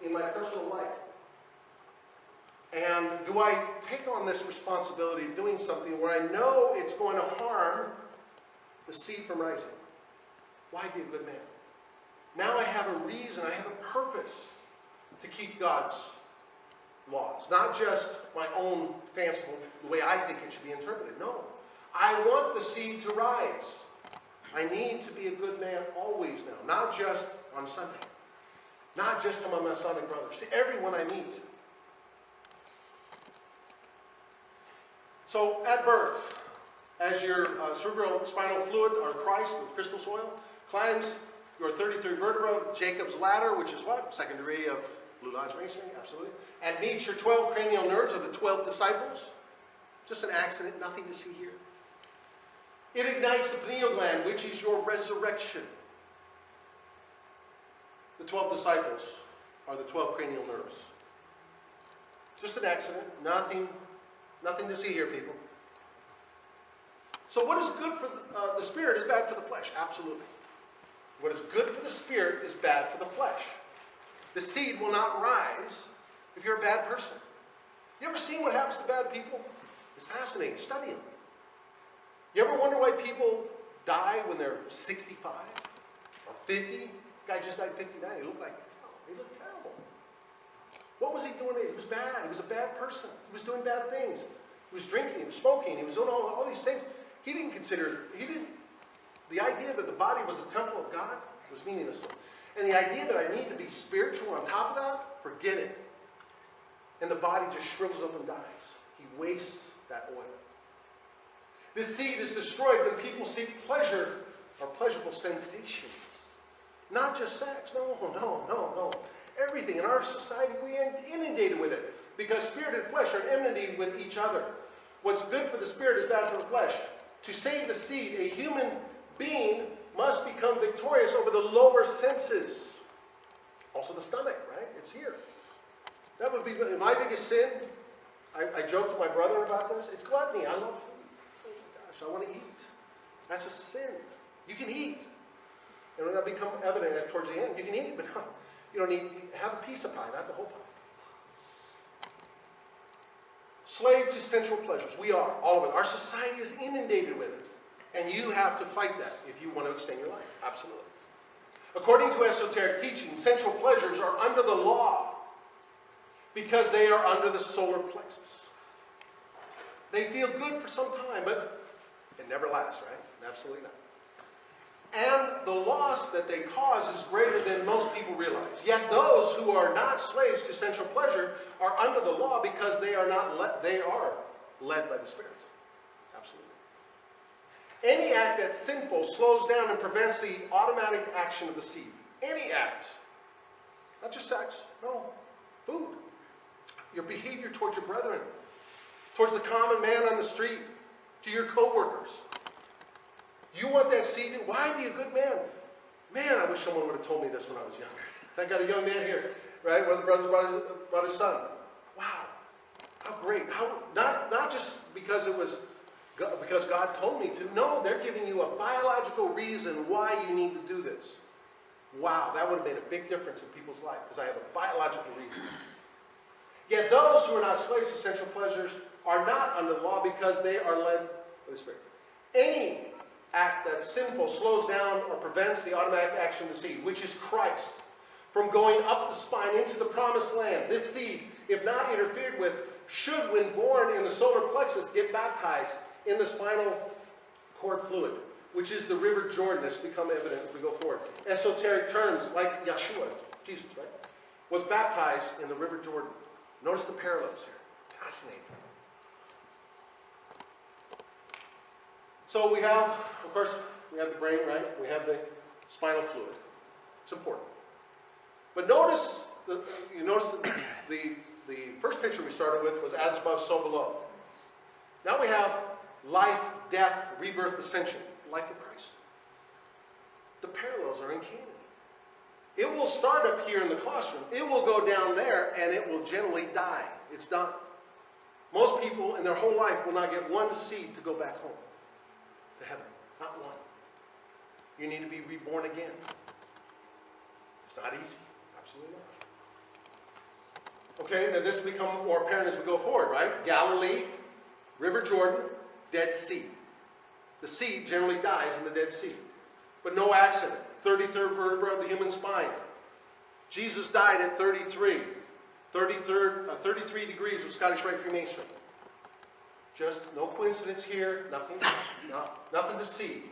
in my personal life. And do I take on this responsibility of doing something where I know it's going to harm the seed from rising? Why be a good man? Now I have a reason, I have a purpose to keep God's laws. Not just my own fanciful, the way I think it should be interpreted. No. I want the seed to rise. I need to be a good man always now. Not just on Sunday. Not just to my Masonic brothers. To everyone I meet. So, at birth, as your cerebrospinal fluid, or Christ, the crystal soil, climbs your 33rd vertebra, Jacob's ladder, which is what? Second degree of Blue Lodge Masonry, absolutely. And meets your 12 cranial nerves, or the 12 disciples. Just an accident, nothing to see here. It ignites the pineal gland, which is your resurrection. The 12 disciples are the 12 cranial nerves. Just an accident, nothing to see here, people. So what is good for the spirit is bad for the flesh. Absolutely. What is good for the spirit is bad for the flesh. The seed will not rise if you're a bad person. You ever seen what happens to bad people? It's fascinating. Study them. You ever wonder why people die when they're 65 or 50? Guy just died 59. He looked like, he looked terrible. What was he doing? He was bad. He was a bad person. He was doing bad things. He was drinking. He was smoking. He was doing all these things. The idea that the body was a temple of God was meaningless to him. And the idea that I need to be spiritual on top of that, forget it. And the body just shrivels up and dies. He wastes that oil. This seed is destroyed when people seek pleasure or pleasurable sensations. Not just sex. No. Everything in our society, we are inundated with it. Because spirit and flesh are in enmity with each other. What's good for the spirit is bad for the flesh. To save the seed, a human being must become victorious over the lower senses. Also the stomach, right? It's here. That would be my biggest sin. I joked to my brother about this. It's gluttony. I love food. Oh my gosh, I want to eat. That's a sin. You can eat. And when that become evident towards the end, you can eat, but no, you don't need, have a piece of pie, not the whole pie. Slave to sensual pleasures. We are, all of it. Our society is inundated with it. And you have to fight that if you want to extend your life. Absolutely. According to esoteric teaching, sensual pleasures are under the law because they are under the solar plexus. They feel good for some time, but it never lasts, right? Absolutely not. And the loss that they cause is greater than most people realize. Yet those who are not slaves to sensual pleasure are under the law because they are led by the Spirit. Absolutely. Any act that's sinful slows down and prevents the automatic action of the seed. Any act. Not just sex. No. Food. Your behavior towards your brethren. Towards the common man on the street. To your co-workers. You want that seed? Why be a good man? Man, I wish someone would have told me this when I was younger. I got a young man here, right? One of the brothers brought his son. Wow. How great. Not just because because God told me to. No, they're giving you a biological reason why you need to do this. Wow, that would have made a big difference in people's life because I have a biological reason. Yet those who are not slaves to sensual pleasures are not under the law because they are led by the Spirit. Any act that's sinful slows down or prevents the automatic action of the seed, which is Christ, from going up the spine into the promised land. This seed, if not interfered with, should, when born in the solar plexus, get baptized in the spinal cord fluid, which is the river Jordan. That's become evident as we go forward. Esoteric terms like Yeshua, Jesus, right, was baptized in the river Jordan. Notice the parallels here. Fascinating. So we have, of course, we have the brain, right? We have the spinal fluid. It's important. But notice, the first picture we started with was as above, so below. Now we have life, death, rebirth, ascension. Life of Christ. The parallels are uncanny. It will start up here in the classroom. It will go down there, and it will generally die. It's done. Most people in their whole life will not get one seed to go back home to heaven. Not one. You need to be reborn again. It's not easy. Absolutely not. Okay, now this will become more apparent as we go forward, right? Galilee, River Jordan, Dead Sea. The seed generally dies in the Dead Sea. But no accident. 33rd vertebra of the human spine. Jesus died at 33. 33 degrees of Scottish Rite Freemasonry. Just no coincidence here. Nothing to see.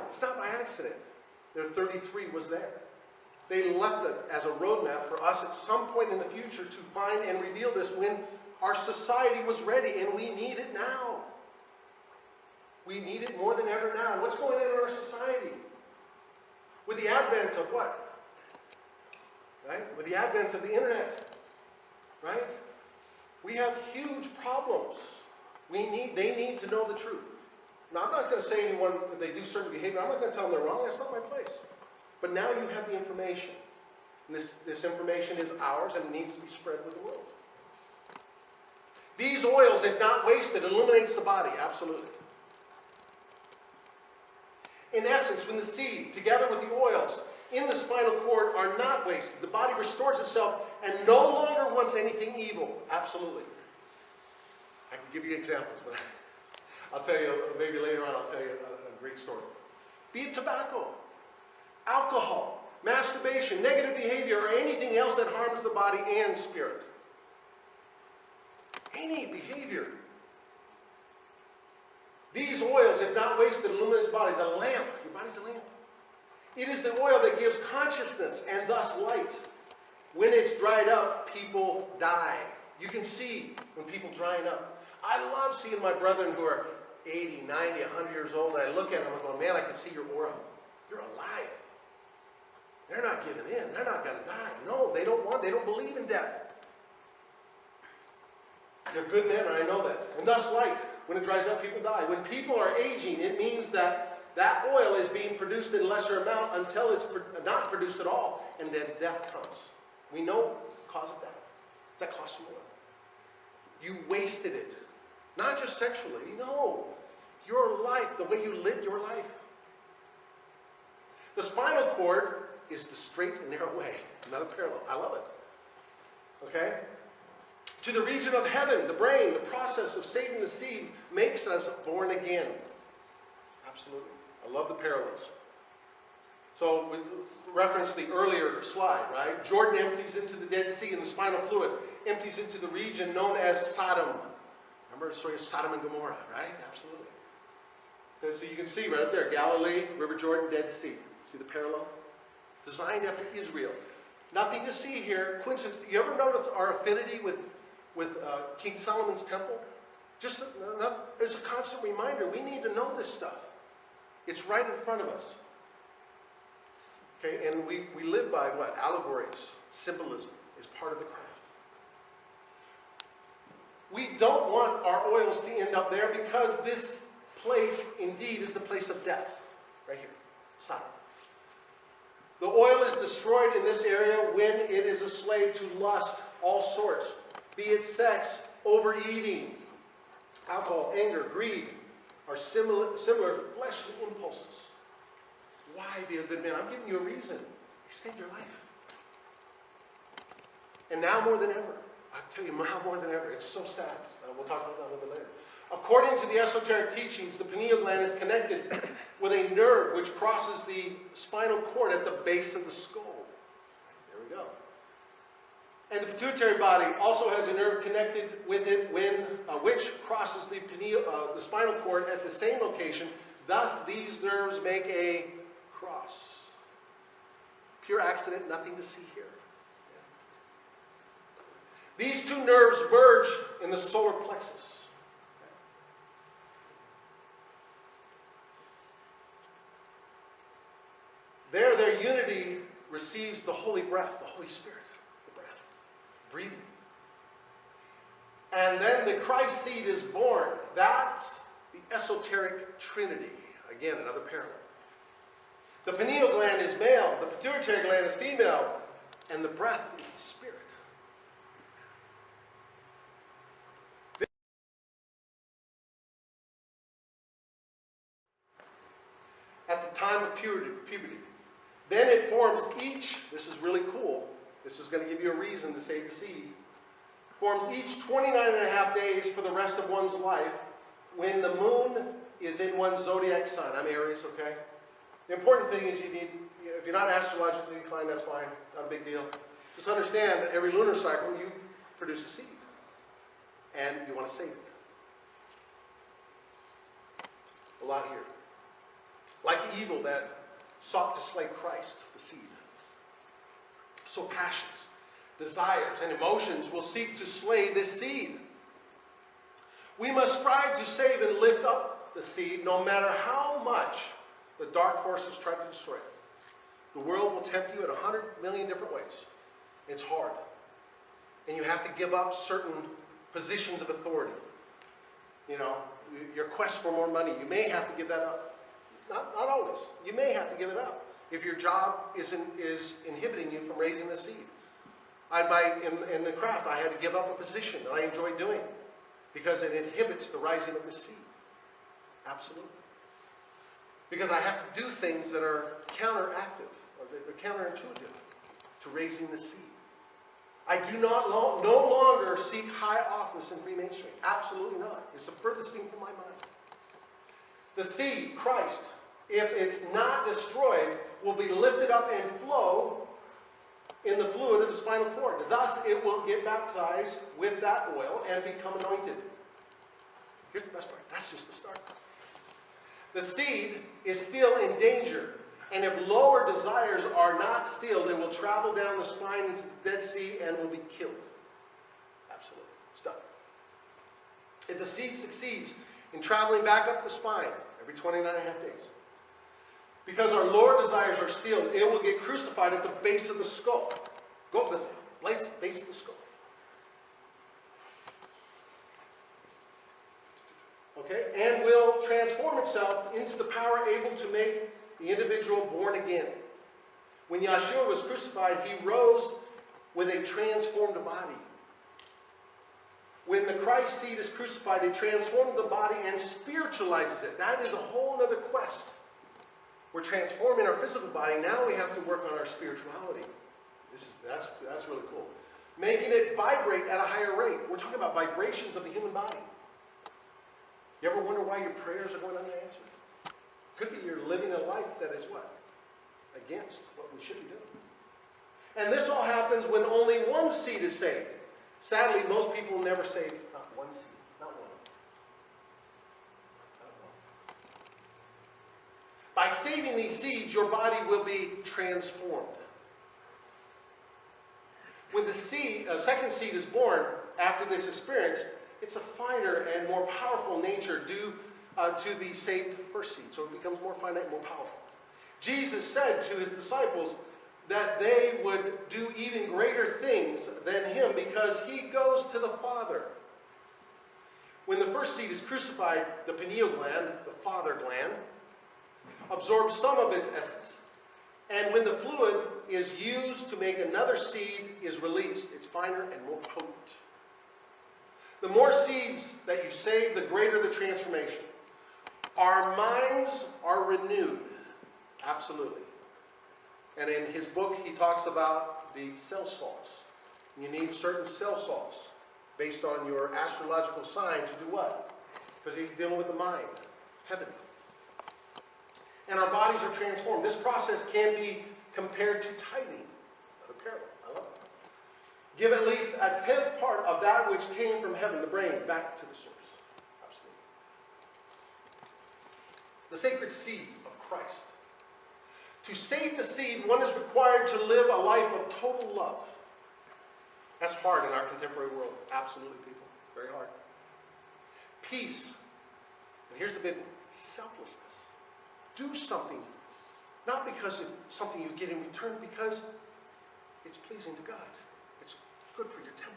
It's not by accident. Their 33 was there. They left it as a roadmap for us at some point in the future to find and reveal this when our society was ready, and we need it now. We need it more than ever now. What's going on in our society? With the advent of what? Right? With the advent of the internet. Right? We have huge problems. They need to know the truth. Now, I'm not going to say anyone, if they do certain behavior, I'm not going to tell them they're wrong. That's not my place. But now you have the information. And this information is ours, and it needs to be spread with the world. These oils, if not wasted, illuminates the body. Absolutely. In essence, when the seed, together with the oils in the spinal cord, are not wasted, the body restores itself and no longer wants anything evil. Absolutely. I can give you examples, but I'll tell you, maybe later on, I'll tell you a great story. Be it tobacco, alcohol, masturbation, negative behavior, or anything else that harms the body and spirit. Any behavior. These oils, if not wasted, illuminate the body. The lamp, your body's a lamp. It is the oil that gives consciousness and thus light. When it's dried up, people die. You can see when people drying up. I love seeing my brethren who are 80, 90, 100 years old. And I look at them and go, man, I can see your aura. You're alive. They're not giving in. They're not going to die. No, they don't believe in death. They're good men, and I know that. And thus light. When it dries up, people die. When people are aging, it means that that oil is being produced in lesser amount until it's not produced at all, and then death comes. We know the cause of death. It's that costly oil. You wasted it. Not just sexually. No. Your life, the way you lived your life. The spinal cord is the straight and narrow way. Another parallel. I love it. Okay? To the region of heaven, the brain, the process of saving the seed makes us born again. Absolutely. I love the parallels. So we referenced the earlier slide, right? Jordan empties into the Dead Sea and the spinal fluid empties into the region known as Sodom. Remember the story of Sodom and Gomorrah, right? Absolutely. Because you can see right up there, Galilee, River Jordan, Dead Sea. See the parallel? Designed after Israel. Nothing to see here. Coincidence. You ever notice our affinity with King Solomon's temple? Just as a constant reminder, we need to know this stuff. It's right in front of us. Okay, and we live by what? Allegories. Symbolism is part of the craft. We don't want our oils to end up there because this place indeed is the place of death. Right here. Sodom. The oil is destroyed in this area when it is a slave to lust, all sorts. Be it sex, overeating, alcohol, anger, greed, are similar fleshly impulses. Why be a good man? I'm giving you a reason. Extend your life. And now more than ever. I'll tell you, now more than ever. It's so sad. We'll talk about that a little bit later. According to the esoteric teachings, the pineal gland is connected with a nerve which crosses the spinal cord at the base of the skull. There we go. And the pituitary body also has a nerve connected with it which crosses the spinal cord at the same location. Thus, these nerves make a cross. Pure accident, nothing to see here. These two nerves merge in the solar plexus. There, their unity receives the holy breath, the Holy Spirit, the breath, breathing. And then the Christ seed is born. That's the esoteric trinity. Again, another parallel. The pineal gland is male, the pituitary gland is female, and the breath is the spirit. At the time of puberty. Then it forms each, this is really cool, this is going to give you a reason to save the seed, forms each 29 and a half days for the rest of one's life when the moon is in one's zodiac sign. I'm Aries, okay? The important thing is if you're not astrologically inclined, that's fine, not a big deal. Just understand that every lunar cycle you produce a seed. And you want to save it. A lot here. Like the evil that sought to slay Christ, the seed. So passions, desires, and emotions will seek to slay this seed. We must strive to save and lift up the seed no matter how much the dark forces try to destroy it. The world will tempt you in 100 million different ways. It's hard. And you have to give up certain positions of authority. You know, your quest for more money, you may have to give that up. Not always. You may have to give it up if your job is inhibiting you from raising the seed. In the craft, I had to give up a position that I enjoyed doing because it inhibits the rising of the seed. Absolutely. Because I have to do things that are counteractive or that are counterintuitive to raising the seed. I do no longer seek high office in Freemasonry. Absolutely not. It's the furthest thing from my mind. The seed, Christ, if it's not destroyed, will be lifted up and flow in the fluid of the spinal cord. Thus, it will get baptized with that oil and become anointed. Here's the best part. That's just the start. The seed is still in danger. And if lower desires are not stilled, it will travel down the spine into the Dead Sea and will be killed. Absolutely. It's done. If the seed succeeds in traveling back up the spine every 29 and a half days, because our lower desires are stilled, it will get crucified at the base of the skull. Go with it. Base of the skull. Okay? And will transform itself into the power able to make the individual born again. When Yeshua was crucified, he rose with a transformed body. When the Christ seed is crucified, it transforms the body and spiritualizes it. That is a whole other quest. We're transforming our physical body. Now we have to work on our spirituality. That's really cool. Making it vibrate at a higher rate. We're talking about vibrations of the human body. You ever wonder why your prayers are going unanswered? Could be you're living a life that is what? Against what we should be doing. And this all happens when only one seed is saved. Sadly, most people never save not one seed, not one. saving these seeds, your body will be transformed. When the second seed is born after this experience, it's a finer and more powerful nature due to the saved first seed. So it becomes more finite and more powerful. Jesus said to his disciples that they would do even greater things than him because he goes to the Father. When the first seed is crucified, the pineal gland, the father gland, absorbs some of its essence. And when the fluid is used to make another seed is released, it's finer and more potent. The more seeds that you save, the greater the transformation. Our minds are renewed. Absolutely. And in his book, he talks about the cell salts. You need certain cell salts based on your astrological sign to do what? Because he's dealing with the mind, heaven. And our bodies are transformed. This process can be compared to tithing. Another parable. I love it. Give at least a 10th part of that which came from heaven, the brain, back to the source. Absolutely. The sacred seed of Christ. To save the seed, one is required to live a life of total love. That's hard in our contemporary world. Absolutely, people. Very hard. Peace. And here's the big one. Selflessness. Do something, not because it's something you get in return, because it's pleasing to God. It's good for your temple.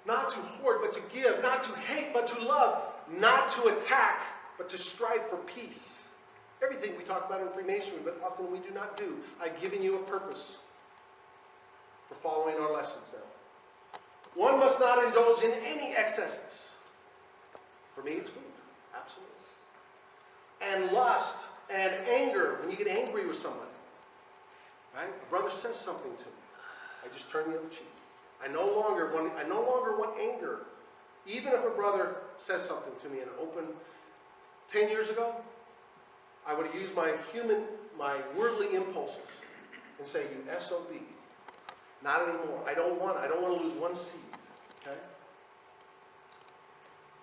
Not to hoard, but to give. Not to hate, but to love. Not to attack, but to strive for peace. Everything we talk about in Freemasonry, but often we do not do. I've given you a purpose for following our lessons now. One must not indulge in any excesses. For me, it's food. Absolutely. And lust and anger. When you get angry with somebody. Right? A brother says something to me. I just turn the other cheek. I no longer want anger. Even if a brother says something to me in open. 10 years ago, I would have used my worldly impulses and say, you SOB. Not anymore. I don't want to lose one seed. Okay?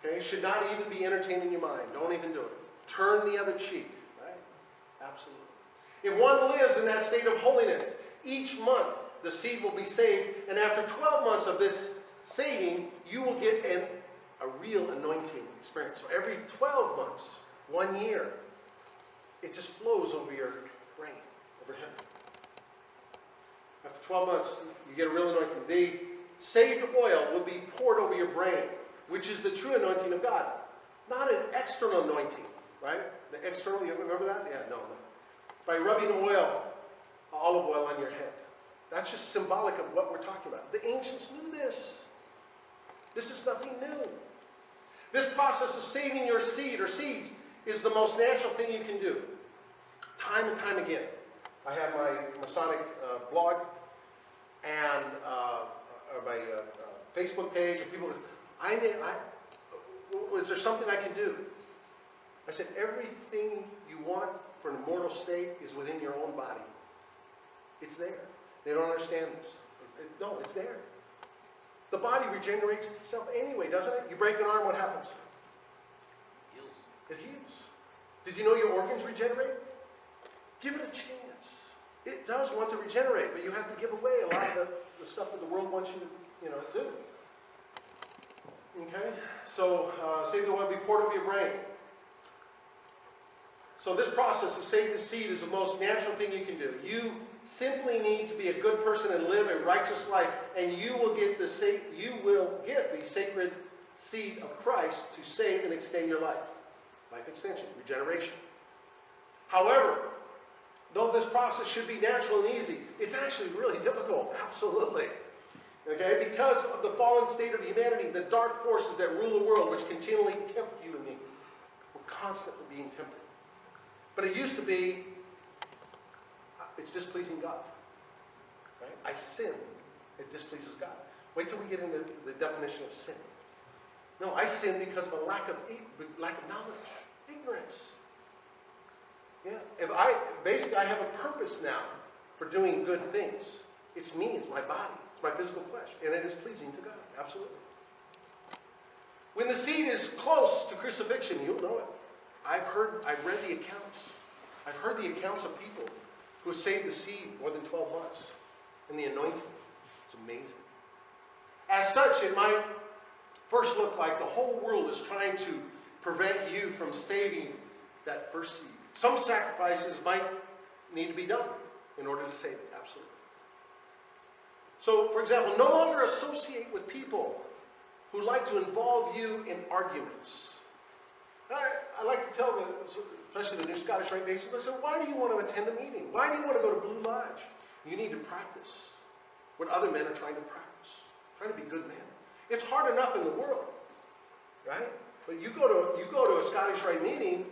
Okay? Should not even be entertained in your mind. Don't even do it. Turn the other cheek. Right? Absolutely. If one lives in that state of holiness, each month the seed will be saved, and after 12 months of this saving, you will get a real anointing experience. So every 12 months, 1 year, it just flows over your brain, over heaven. After 12 months, you get a real anointing. The saved oil will be poured over your brain, which is the true anointing of God. Not an external anointing, right? The external, you remember that? Yeah, no. By rubbing olive oil on your head. That's just symbolic of what we're talking about. The ancients knew this. This is nothing new. This process of saving your seed or seeds is the most natural thing you can do. Time and time again. I have my Masonic blog and my Facebook page, and people go, is there something I can do? I said, everything you want for an immortal state is within your own body. It's there. They don't understand this. No, it's there. The body regenerates itself anyway, doesn't it? You break an arm, what happens? It heals. Did you know your organs regenerate? Give it a chance. It does want to regenerate, but you have to give away a lot of the stuff that the world wants you to do. Okay? So, saving the oil be poured over your brain. So this process of saving the seed is the most natural thing you can do. You simply need to be a good person and live a righteous life, and you will get the sacred seed of Christ to save and extend your life. Life extension, regeneration. However, though this process should be natural and easy, it's actually really difficult. Absolutely. Okay? Because of the fallen state of humanity, the dark forces that rule the world, which continually tempt you and me. We're constantly being tempted. But it used to be, it's displeasing God. Right? I sin. It displeases God. Wait till we get into the definition of sin. No, I sin because of a lack of knowledge. Ignorance. Yeah. I have a purpose now for doing good things. It's me, it's my body, it's my physical flesh, and it is pleasing to God. Absolutely. When the seed is close to crucifixion, you'll know it. I've read the accounts. I've heard the accounts of people who have saved the seed more than 12 months. And the anointing. It's amazing. As such, it might first look like the whole world is trying to prevent you from saving that first seed. Some sacrifices might need to be done in order to save it, absolutely. So, for example, no longer associate with people who like to involve you in arguments. I like to tell them, especially the new Scottish Rite Masons, I say, why do you want to attend a meeting? Why do you want to go to Blue Lodge? You need to practice what other men are trying to practice. Trying to be good men. It's hard enough in the world, right? But you go to a Scottish Rite meeting,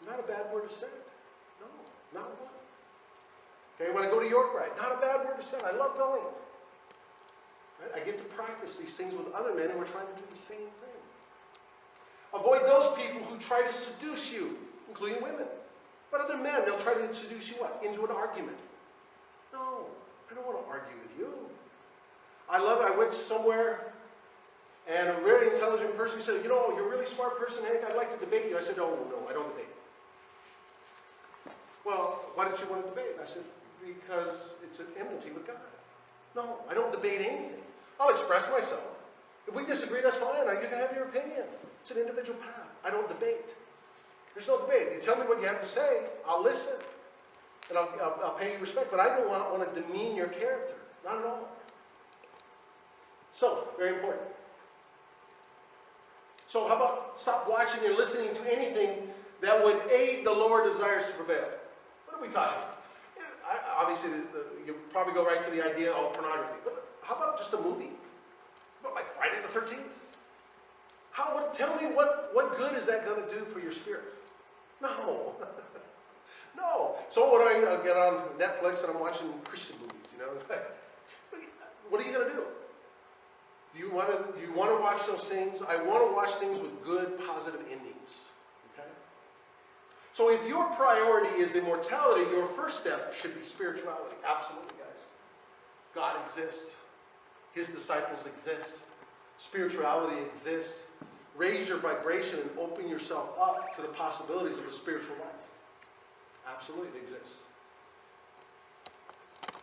not a bad word is said. No, not one. Okay, when I go to York Rite, not a bad word is said. I love going. Right? I get to practice these things with other men, and we're trying to do the same thing. Avoid those people who try to seduce you, including women. But other men, they'll try to seduce you what? Into an argument. No, I don't want to argue with you. I love it. I went somewhere, and a very intelligent person said, you know, you're a really smart person, Hank. I'd like to debate you. I said, no, I don't debate. Well, why don't you want to debate? I said, because it's an enmity with God. No, I don't debate anything. I'll express myself. If we disagree, that's fine. You can have your opinion. It's an individual path. I don't debate. There's no debate. You tell me what you have to say, I'll listen. And I'll pay you respect. But I don't want to demean your character. Not at all. So, very important. So how about stop watching and listening to anything that would aid the lower desires to prevail? What are we talking about? Obviously, you probably go right to the idea of pornography. But how about just a movie? How about like Friday the 13th? Tell me what good is that going to do for your spirit? No. No. So what do I get on Netflix and I'm watching Christian movies, you know? What are you going to do? You want to watch those things? I want to watch things with good, positive endings. Okay? So if your priority is immortality, your first step should be spirituality. Absolutely, guys. God exists. His disciples exist. Spirituality exists. Raise your vibration and open yourself up to the possibilities of a spiritual life. Absolutely, it exists.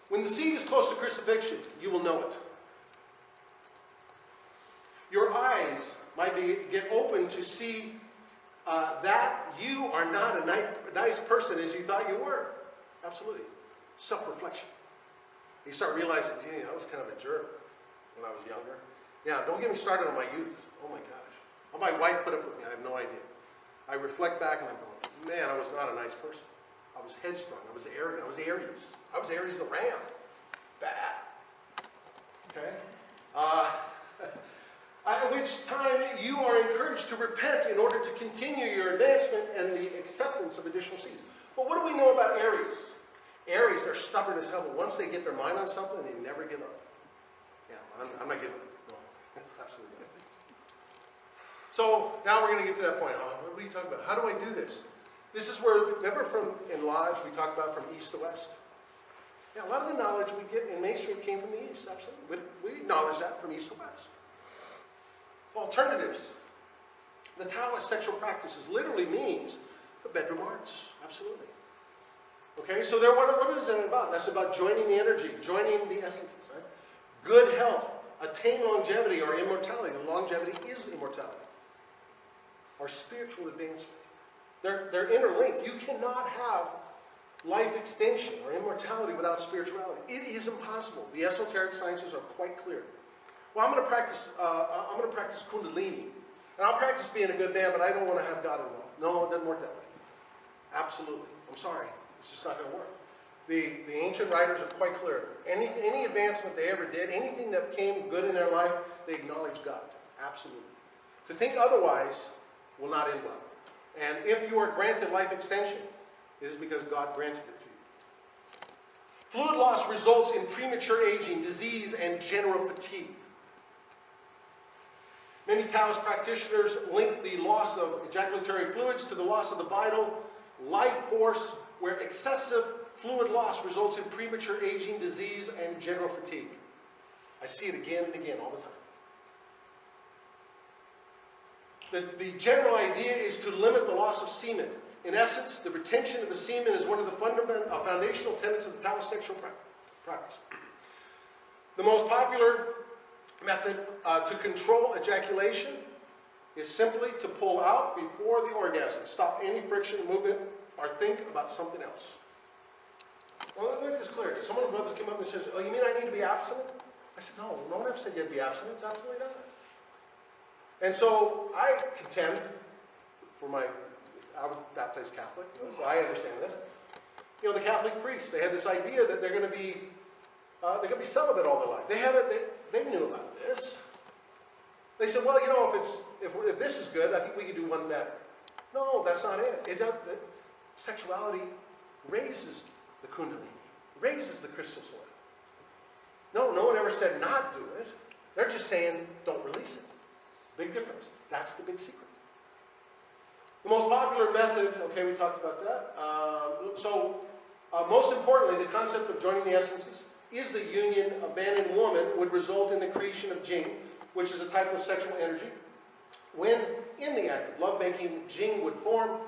When the seed is close to crucifixion, you will know it. Your eyes might get open to see that you are not a nice person as you thought you were. Absolutely. Self-reflection. You start realizing, gee, I was kind of a jerk when I was younger. Yeah, don't get me started on my youth. Oh my gosh. How my wife put up with me, I have no idea. I reflect back and I'm going, man, I was not a nice person. I was headstrong. I was arrogant. I was Aries. I was Aries the ram. Bad. Okay? At which time you are encouraged to repent in order to continue your advancement and the acceptance of additional seeds. But what do we know about Aries? Aries, they're stubborn as hell, but once they get their mind on something, they never give up. Yeah, I'm not giving up. No, absolutely not. So now we're going to get to that point. What are you talking about? How do I do this? This is where, remember in Lodge, we talked about from east to west? Yeah, a lot of the knowledge we get in Main Street came from the east, absolutely. We acknowledge that from east to west. So alternatives. The Taoist sexual practices literally means the bedroom arts, absolutely. Okay, so what is that about? That's about joining the energy, joining the essences, right? Good health, attain longevity or immortality. Longevity is immortality. Or spiritual advancement. They're interlinked. You cannot have life extension or immortality without spirituality. It is impossible. The esoteric sciences are quite clear. Well, I'm going to practice Kundalini, and I'll practice being a good man, but I don't want to have God involved. No, it doesn't work that way. Absolutely. I'm sorry. It's just not going to work. The ancient writers are quite clear. Any advancement they ever did, anything that came good in their life, they acknowledged God. Absolutely. To think otherwise will not end well. And if you are granted life extension, it is because God granted it to you. Fluid loss results in premature aging, disease, and general fatigue. Many Taoist practitioners link the loss of ejaculatory fluids to the loss of the vital life force, where excessive fluid loss results in premature aging, disease, and general fatigue. I see it again and again all the time. The general idea is to limit the loss of semen. In essence, the retention of the semen is one of the foundational tenets of the Taoist sexual practice. The most popular method to control ejaculation is simply to pull out before the orgasm. Stop any friction, movement, or think about something else. Well, let me make this clear. Some of the brothers came up and says, "Oh, you mean I need to be abstinent?" I said, "No, no one ever said you had to be abstinent. Absolutely not." And so I contend, I was baptized Catholic, so I understand this. You know, the Catholic priests, they had this idea that they're going to be celibate all their life. They knew about this. They said, well, you know, if this is good, I think we can do one better. No, that's not it. Sexuality raises the kundalini, raises the crystal soil. No one ever said not do it. They're just saying don't release it. Big difference. That's the big secret. The most popular method, okay, we talked about that. Most importantly, the concept of joining the essences is the union of man and woman would result in the creation of jing, which is a type of sexual energy. When in the act of lovemaking, jing would form,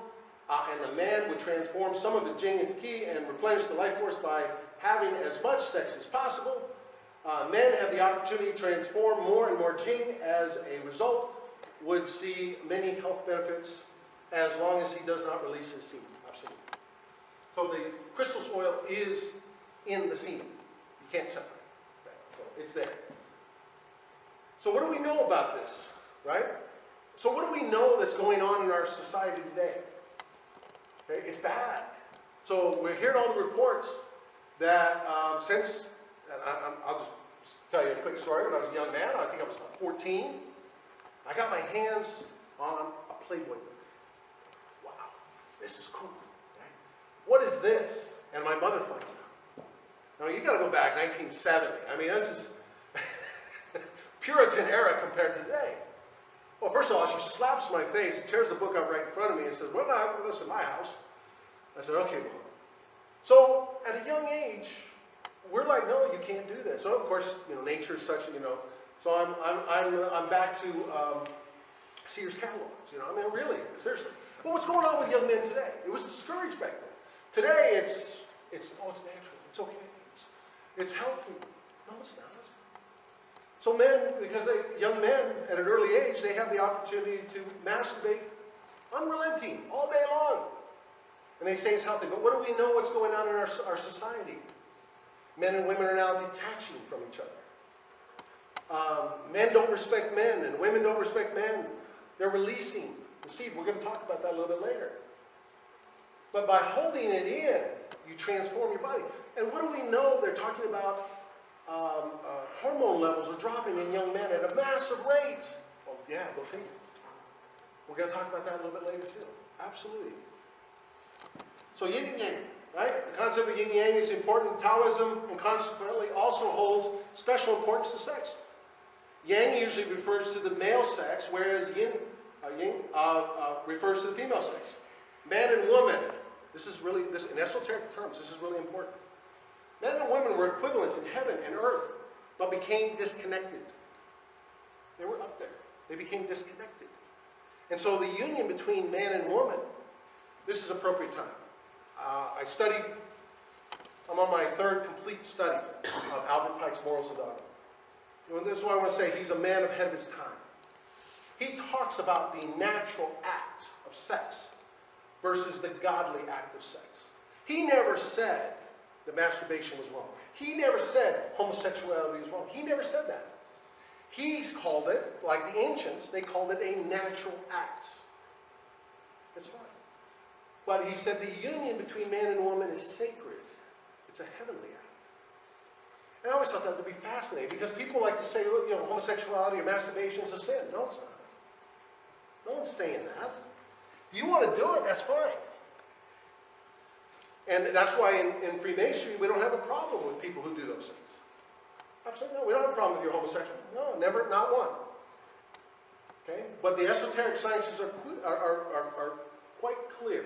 and the man would transform some of his jing into ki and replenish the life force by having as much sex as possible. Men have the opportunity to transform more and more jing. As a result, would see many health benefits as long as he does not release his semen. Absolutely. So the crystal soil is in the semen. You can't separate it. So it's there. So what do we know about this, right? So what do we know that's going on in our society today? Okay, it's bad. So we're hearing all the reports that I'll just tell you a quick story. When I was a young man, I think I was about 14, I got my hands on a Playboy book. Wow, this is cool. Right? What is this? And my mother finds out. Now you got to go back 1970. I mean, this is Puritan era compared to today. Well, first of all, she slaps my face, tears the book up right in front of me, and says, "Well, not this in my house." I said, "Okay, Mom." So at a young age, we're like, "No, you can't do this." So of course, you know, nature is such, you know. So I'm back to Sears catalogs. You know, I mean, really, seriously. Well, what's going on with young men today? It was discouraged back then. Today, it's natural. It's okay. It's healthy. No, it's not. So men, because young men at an early age, they have the opportunity to masturbate unrelenting all day long. And they say it's healthy. But what do we know what's going on in our society? Men and women are now detaching from each other. Men don't respect men, and women don't respect men. They're releasing the seed. We're going to talk about that a little bit later. But by holding it in, you transform your body. And what do we know? They're talking about hormone levels are dropping in young men at a massive rate. Oh, yeah, go figure. We're going to talk about that a little bit later, too. Absolutely. So yin and yang, right? The concept of yin and yang is important in Taoism and consequently also holds special importance to sex. Yang usually refers to the male sex, whereas yin refers to the female sex. Man and woman, in esoteric terms, this is really important. Men and women were equivalent in heaven and earth, but became disconnected. They were up there. They became disconnected. And so the union between man and woman, this is appropriate time. I'm on my third complete study of Albert Pike's Morals and Dogma. And this is what I want to say. He's a man ahead of his time. He talks about the natural act of sex versus the godly act of sex. He never said that masturbation was wrong. He never said homosexuality is wrong. He never said that. He's called it, like the ancients, they called it a natural act. It's fine. But he said the union between man and woman is sacred. It's a heavenly act. And I always thought that would be fascinating because people like to say, you know, homosexuality or masturbation is a sin. No, it's not. No one's saying that. If you want to do it, that's fine. And that's why in Freemasonry, we don't have a problem with people who do those things. Absolutely no. We don't have a problem if you're homosexual. No, never, not one. Okay? But the esoteric sciences are quite clear.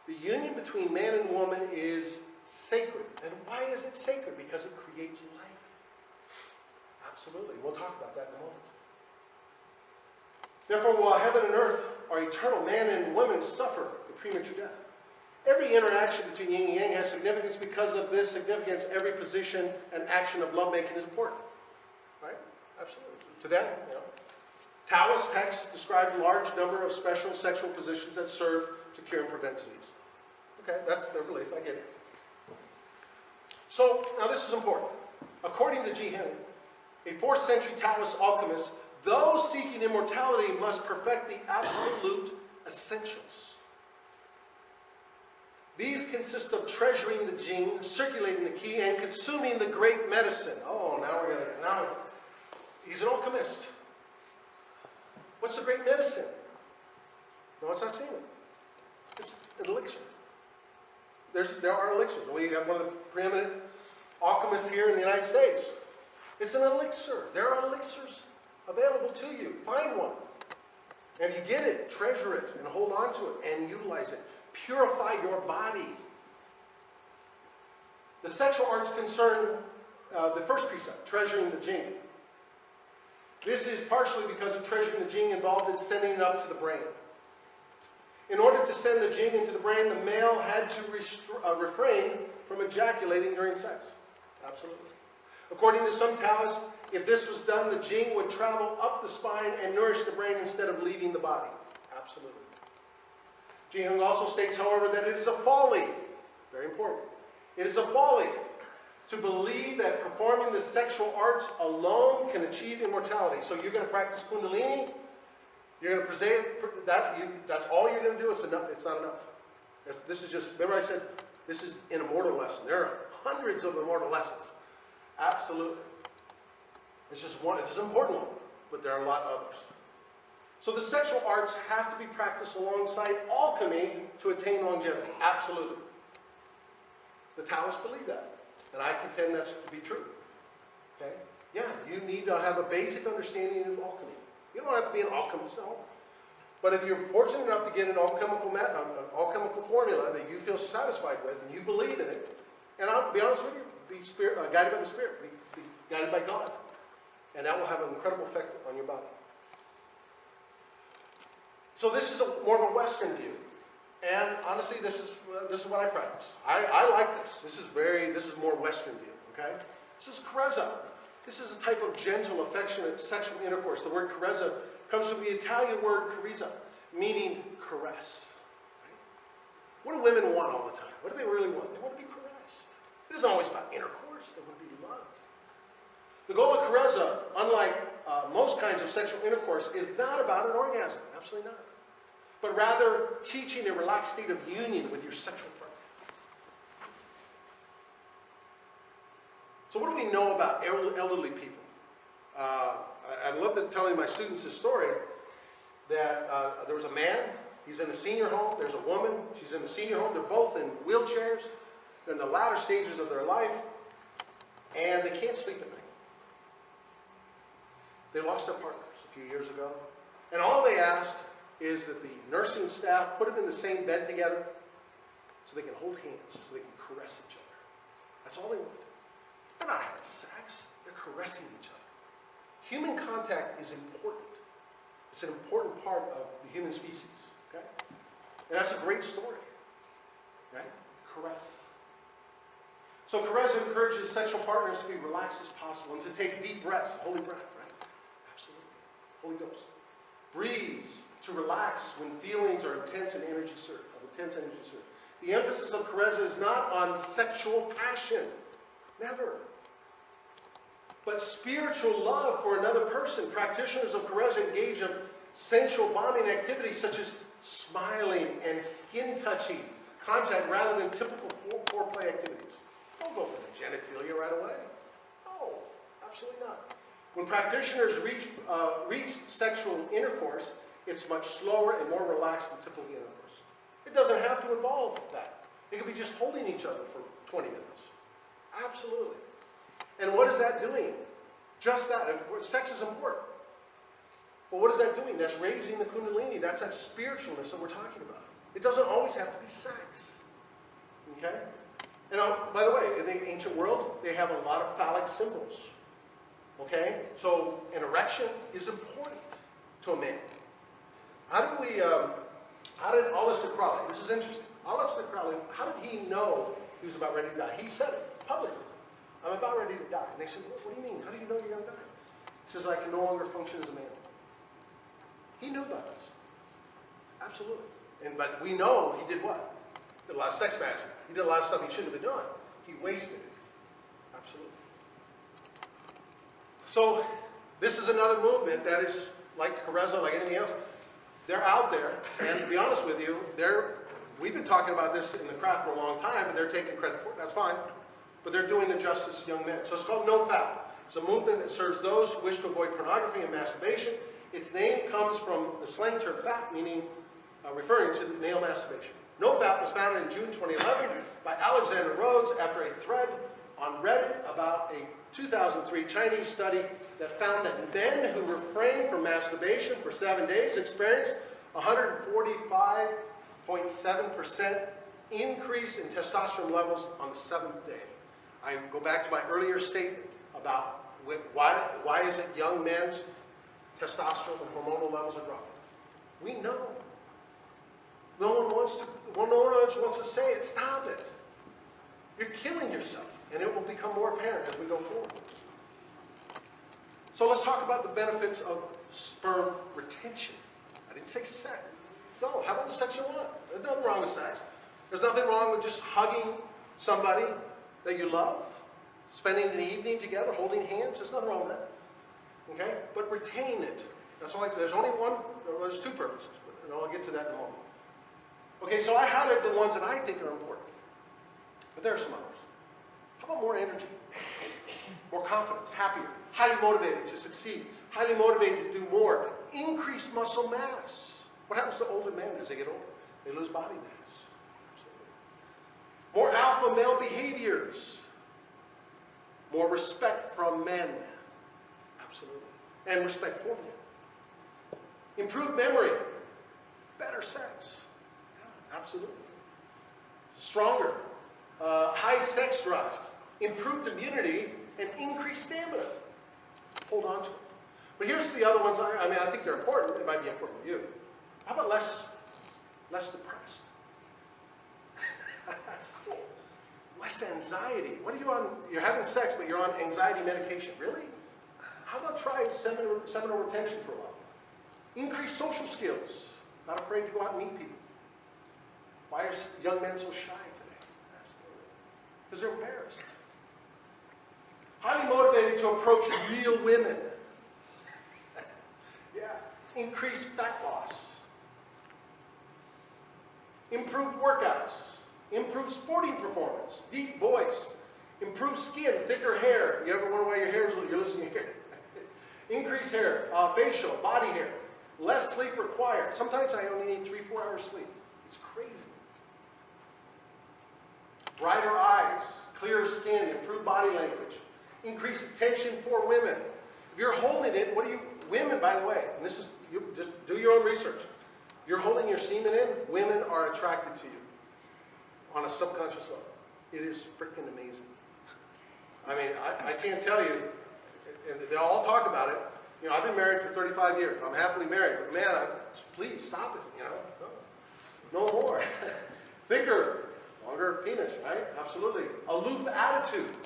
The union between man and woman is sacred. And why is it sacred? Because it creates life. Absolutely. We'll talk about that in a moment. Therefore, while heaven and earth are eternal, man and woman suffer the premature death. Every interaction between yin and yang has significance. Because of this significance, every position and action of lovemaking is important. Right? Absolutely. To them, you know. Taoist texts describe a large number of special sexual positions that serve to cure and prevent disease. Okay, that's their belief. I get it. So, now this is important. According to Ji Hin, a 4th century Taoist alchemist, those seeking immortality must perfect the absolute essentials. These consist of treasuring the jing, circulating the qi, and consuming the great medicine. Oh, now he's an alchemist. What's the great medicine? No, it's not semen. It's an elixir. There are elixirs. We have one of the preeminent alchemists here in the United States. It's an elixir. There are elixirs available to you. Find one. And if you get it, treasure it and hold on to it and utilize it. Purify your body. The sexual arts concern the first precept, treasuring the jing. This is partially because of treasuring the jing involved in sending it up to the brain. In order to send the jing into the brain, the male had to refrain from ejaculating during sex. Absolutely. According to some Taoists, if this was done, the jing would travel up the spine and nourish the brain instead of leaving the body. Absolutely. Ji Hin also states, however, that it is a folly, very important, it is a folly to believe that performing the sexual arts alone can achieve immortality. So you're going to practice Kundalini, you're going to present that's all you're going to do, it's not enough. This is just, remember I said, this is an immortal lesson. There are hundreds of immortal lessons. Absolutely. It's just one, it's an important one, but there are a lot of others. So the sexual arts have to be practiced alongside alchemy to attain longevity. Absolutely. The Taoists believe that. And I contend that's to be true. Okay? Yeah, you need to have a basic understanding of alchemy. You don't have to be an alchemist, no. But if you're fortunate enough to get an alchemical formula that you feel satisfied with and you believe in it, and I'll be honest with you, be guided by the Spirit, be guided by God. And that will have an incredible effect on your body. So this is more of a Western view. And honestly, this is what I practice. I like this. This is more Western view, okay? This is carezza. This is a type of gentle, affectionate sexual intercourse. The word carezza comes from the Italian word carezza, meaning caress. Right? What do women want all the time? What do they really want? They want to be caressed. It isn't always about intercourse. They want to be loved. The goal of carezza, unlike most kinds of sexual intercourse, is not about an orgasm. Absolutely not. But rather teaching a relaxed state of union with your sexual partner. So what do we know about elderly people? I love telling my students this story that there was a man, he's in a senior home, there's a woman, she's in a senior home, they're both in wheelchairs, they're in the latter stages of their life, and they can't sleep at night. They lost their partners a few years ago, and all they asked is that the nursing staff put them in the same bed together so they can hold hands, so they can caress each other. That's all they want. They're not having sex, they're caressing each other. Human contact is important. It's an important part of the human species, okay? And that's a great story, right? Caress. So caress encourages sexual partners to be relaxed as possible and to take deep breaths, holy breath, right? Absolutely. Holy Ghost. Breathe to relax when feelings are intense and energy surge. The emphasis of carezza is not on sexual passion. Never. But spiritual love for another person. Practitioners of carezza engage in sensual bonding activities such as smiling and skin-touching contact rather than typical foreplay activities. Don't go for the genitalia right away. No, absolutely not. When practitioners reach sexual intercourse, it's much slower and more relaxed than typical intercourse. It doesn't have to involve that. It could be just holding each other for 20 minutes. Absolutely. And what is that doing? Just that. Sex is important. Well, what is that doing? That's raising the kundalini. That's that spiritualness that we're talking about. It doesn't always have to be sex. Okay? And by the way, in the ancient world, they have a lot of phallic symbols. Okay? So an erection is important to a man. how did Aleister Crowley, this is interesting, Aleister Crowley, how did he know he was about ready to die? He said it publicly. I'm about ready to die. And they said, what do you mean? How do you know you're going to die? He says, I can no longer function as a man. He knew about this. Absolutely. But we know he did what? He did a lot of sex magic. He did a lot of stuff he shouldn't have been doing. He wasted it. Absolutely. So this is another movement that is like Carezza, like anything else. They're out there, and to be honest with you, we've been talking about this in the craft for a long time, but they're taking credit for it. That's fine. But they're doing the justice to young men. So it's called NoFap. It's a movement that serves those who wish to avoid pornography and masturbation. Its name comes from the slang term fap, meaning referring to male masturbation. NoFap was founded in June 2011 by Alexander Rhodes after a thread on Reddit about a 2003 Chinese study that found that men who refrained from masturbation for 7 days experienced 145.7% increase in testosterone levels on the 7th day. I go back to my earlier statement about why is it young men's testosterone and hormonal levels are dropping. We know. No one wants to say it. Stop it. You're killing yourself, and it will become more apparent as we go forward. So let's talk about the benefits of sperm retention. I didn't say sex. No, how about the sex you want? There's nothing wrong with sex. There's nothing wrong with just hugging somebody that you love, spending an evening together, holding hands. There's nothing wrong with that. Okay? But retain it. That's all. There's only one. There's two purposes, and I'll get to that in a moment. Okay, so I highlight the ones that I think are important. But there are some others. How about more energy? More confidence, happier, highly motivated to succeed, highly motivated to do more, increased muscle mass. What happens to older men as they get older? They lose body mass. Absolutely. More alpha male behaviors. More respect from men. Absolutely. And respect for men. Improved memory. Better sex. Yeah, absolutely. Stronger. High sex drive. Improved immunity and increased stamina. Hold on to it. But here's the other ones. I think they're important. It might be important to you. How about less depressed? That's cool. Less anxiety. What are you on? You're having sex, but you're on anxiety medication. Really? How about try seminal retention for a while? Increase social skills. Not afraid to go out and meet people. Why are young men so shy today? Absolutely. Because they're embarrassed. Highly motivated to approach real women. Yeah. Increased fat loss. Improved workouts. Improved sporting performance. Deep voice. Improved skin. Thicker hair. You ever wonder why your hair is you're losing your hair? Increased hair. Facial. Body hair. Less sleep required. Sometimes I only need 3-4 hours sleep. It's crazy. Brighter eyes. Clearer skin. Improved body language. Increased attention for women. If you're holding it, women, by the way, and this is, you just do your own research. You're holding your semen in, women are attracted to you on a subconscious level. It is freaking amazing. I mean, I can't tell you, and they all talk about it. You know, I've been married for 35 years. I'm happily married, but man, please stop it, you know. No more. Thicker, longer penis, right? Absolutely. Aloof attitude.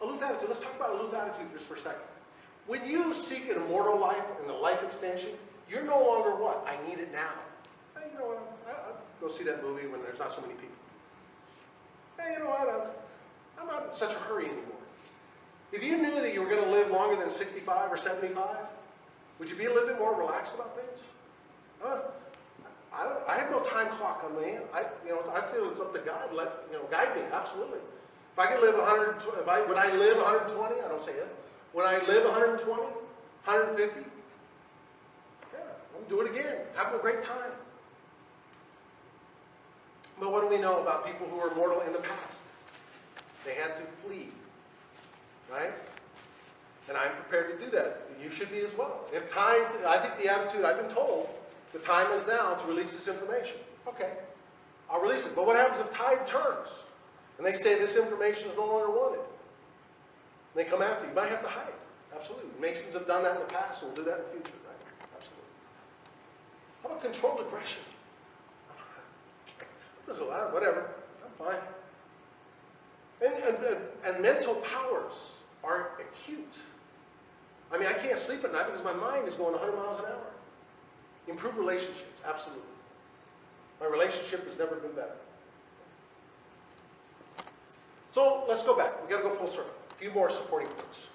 Aloof attitude. Let's talk about aloof attitude just for a second. When you seek an immortal life and a life extension, you're no longer what? I need it now. Hey, you know what? I'll go see that movie when there's not so many people. Hey, you know what? I'm not in such a hurry anymore. If you knew that you were going to live longer than 65 or 75, would you be a little bit more relaxed about things? I have no time clock on my hand. I feel it's up to God. Guide me. Absolutely. If I could live 120, would I live 120? I don't say if. Would I live 120? 150? Yeah, I'm doing it again. Having a great time. But what do we know about people who were mortal in the past? They had to flee. Right? And I'm prepared to do that. You should be as well. If time, I think the attitude, I've been told, the time is now to release this information. Okay, I'll release it. But what happens if tide turns? And they say this information is no longer wanted. And they come after you. You might have to hide. Absolutely. Masons have done that in the past, and will do that in the future. Right? Absolutely. How about controlled aggression? Whatever, I'm fine. And mental powers are acute. I mean, I can't sleep at night because my mind is going 100 miles an hour. Improve relationships, absolutely. My relationship has never been better. So let's go back. We've got to go full circle. A few more supporting points.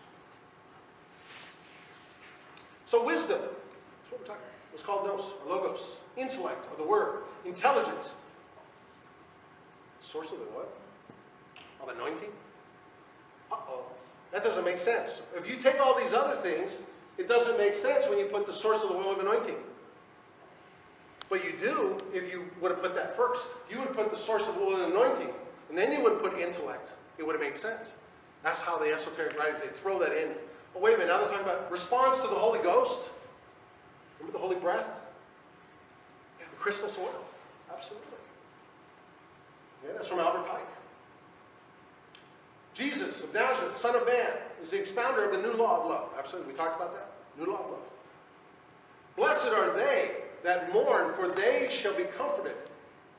So wisdom, that's what we're talking about. It's called nous, or logos. Intellect, or the word. Intelligence. Source of the what? Of anointing? Uh-oh. That doesn't make sense. If you take all these other things, it doesn't make sense when you put the source of the oil of anointing. But you do if you would have put that first. You would have put the source of oil of anointing, and then you would have put intellect. It would have made sense. That's how the esoteric writings, they throw that in. Oh, wait a minute, now they're talking about response to the Holy Ghost. Remember the holy breath? Yeah, the crystal soil. Absolutely. Yeah, that's from Albert Pike. Jesus of Nazareth, Son of Man, is the expounder of the new law of love. Absolutely, we talked about that. New law of love. Blessed are they that mourn, for they shall be comforted.